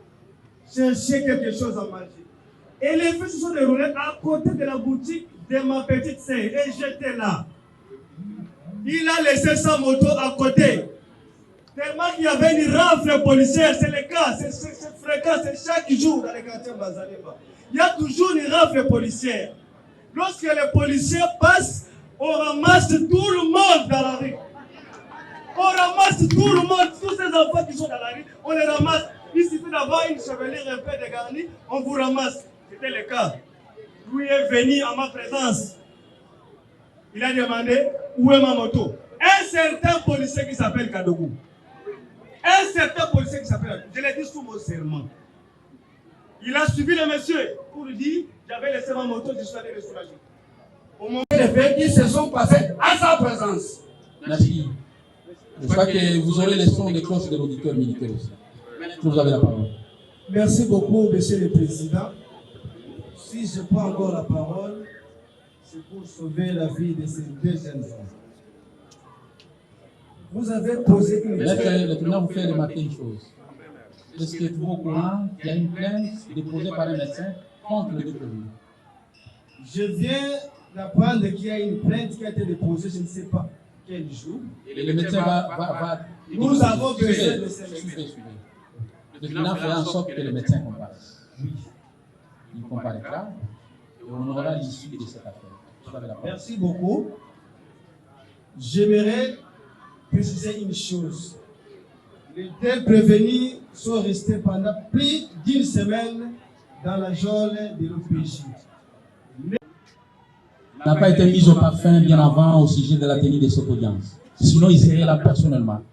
S15: chercher quelque chose à manger. Et les faits se sont déroulés à côté de la boutique de ma petite sœur. Et j'étais là. Il a laissé sa moto à côté. Tellement qu'il y avait une rafle policière. C'est le cas, c'est fréquent, c'est chaque jour dans les quartiers Banzalema. Il y a toujours une rafle policière. Lorsque les policiers passent, on ramasse tout le monde dans la rue. On ramasse tout le monde, tous ces enfants qui sont dans la rue, on les ramasse. Il suffit d'avoir une chevelure un peu dégarnie, on vous ramasse. C'était le cas. Lui est venu en ma présence. Il a demandé où est ma moto. Un certain policier qui s'appelle Kadougou. Un certain policier qui s'appelle Kadougou. Je l'ai dit sous mon serment. Il a suivi le monsieur pour lui dire j'avais laissé ma moto, je suis allé le soulager. Au moment où les faits, ils se sont passés à sa présence.
S13: Merci. Je crois que vous aurez les sons des cloches de l'auditeur militaire aussi. Vous avez la parole.
S15: Merci beaucoup, monsieur le président. Si je prends encore la parole, c'est pour sauver la vie de ces deux jeunes femmes. Vous avez posé une question.
S13: Le président vous fait remarquer une chose. Est-ce que vous êtes au courant qu'il y a une plainte déposée par un médecin contre les deux prévenus?
S15: Je viens d'apprendre qu'il y a une plainte qui a été déposée, je ne sais pas quel jour.
S13: Et le médecin va
S15: Nous avons besoin de ces médecins.
S13: Le président fait en sorte que le médecin comparaisse. Oui. Il comparaîtra et on aura l'issue de cette affaire.
S15: Merci beaucoup. J'aimerais préciser une chose. Les deux prévenus sont restés pendant plus d'une semaine dans la geôle de l'OPJ.
S13: N'a pas été mis au parfum bien avant au sujet de la tenue de cette audience. Sinon, il serait là personnellement.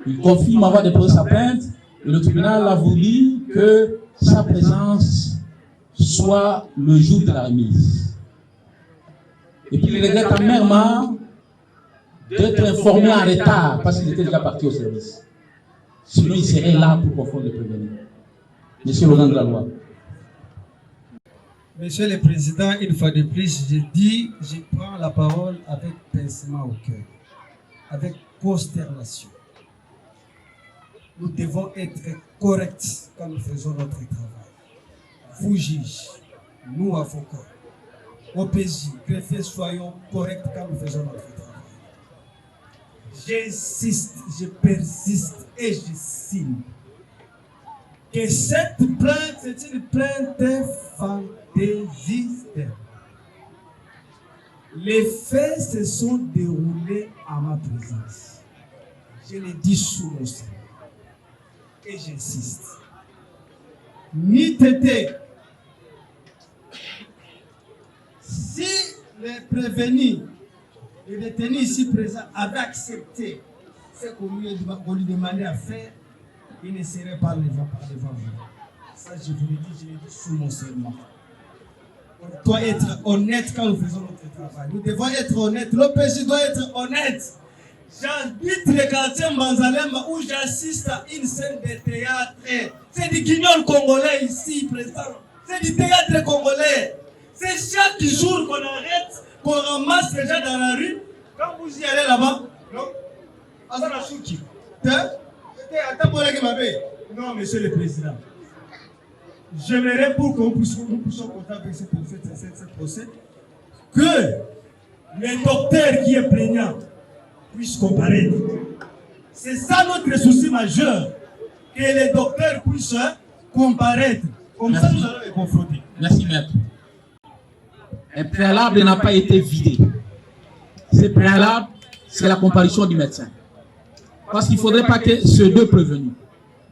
S13: Il confirme avoir déposé sa plainte et le tribunal a voulu que sa présence soit le jour de la remise. Et puis il regrette amèrement d'être informé en retard parce qu'il était déjà parti au service. Sinon, il serait là pour confondre le prévenu. Monsieur le grand de la loi.
S16: Monsieur le Président, une fois de plus, je prends la parole avec pincement au cœur, avec consternation. Nous devons être corrects quand nous faisons notre travail. Vous juges, nous avocats, OPJ, greffiers, soyons corrects quand nous faisons notre travail. J'insiste, je persiste et je signe que cette plainte, c'est une plainte fantaisiste. Les faits se sont déroulés à ma présence. Je l'ai dit sous mon sang. Et j'insiste. Ni tété. Si les prévenus, les détenus ici présents avaient accepté ce qu'on lui demandait à faire, il ne serait pas devant vous. Ça, je vous l'ai dit sous mon serment. On doit être honnête quand nous faisons notre travail. Nous devons être honnêtes. L'OPJ doit être honnête. J'habite le quartier Banzalema où j'assiste à une scène de théâtre. C'est du guignol congolais ici présent. C'est du théâtre congolais. C'est chaque jour qu'on arrête, qu'on ramasse les gens dans la rue. Quand vous y allez là-bas, non? Non, monsieur le Président. j'aimerais pour que nous puissions compter avec ce procès, que le docteur qui est plaignant puisse comparaître. C'est ça notre souci majeur, que les docteurs puissent comparaître. Comme ça, nous allons les confronter.
S13: Merci, maître. Un préalable n'a pas été vidé. Ce préalable, c'est la comparution du médecin. Parce qu'il ne faudrait pas que ces deux prévenus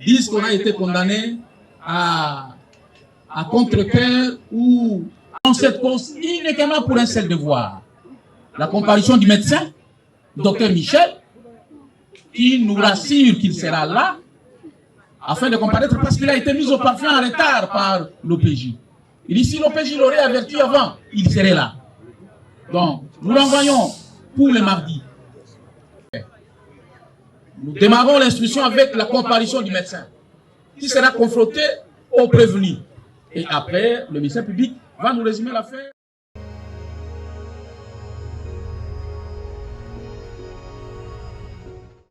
S13: disent qu'on a été condamné à contre-cœur ou en cette cause uniquement pour un seul devoir. La comparution du médecin, docteur Michel, qui nous rassure qu'il sera là afin de comparaître parce qu'il a été mis au parfum en retard par l'OPJ. Il dit si l'OPJ l'aurait averti avant, il serait là. Donc, nous l'envoyons pour le mardi. Nous démarrons l'instruction avec la comparution du médecin qui sera confronté au prévenu. Et après, le ministère public va nous résumer l'affaire.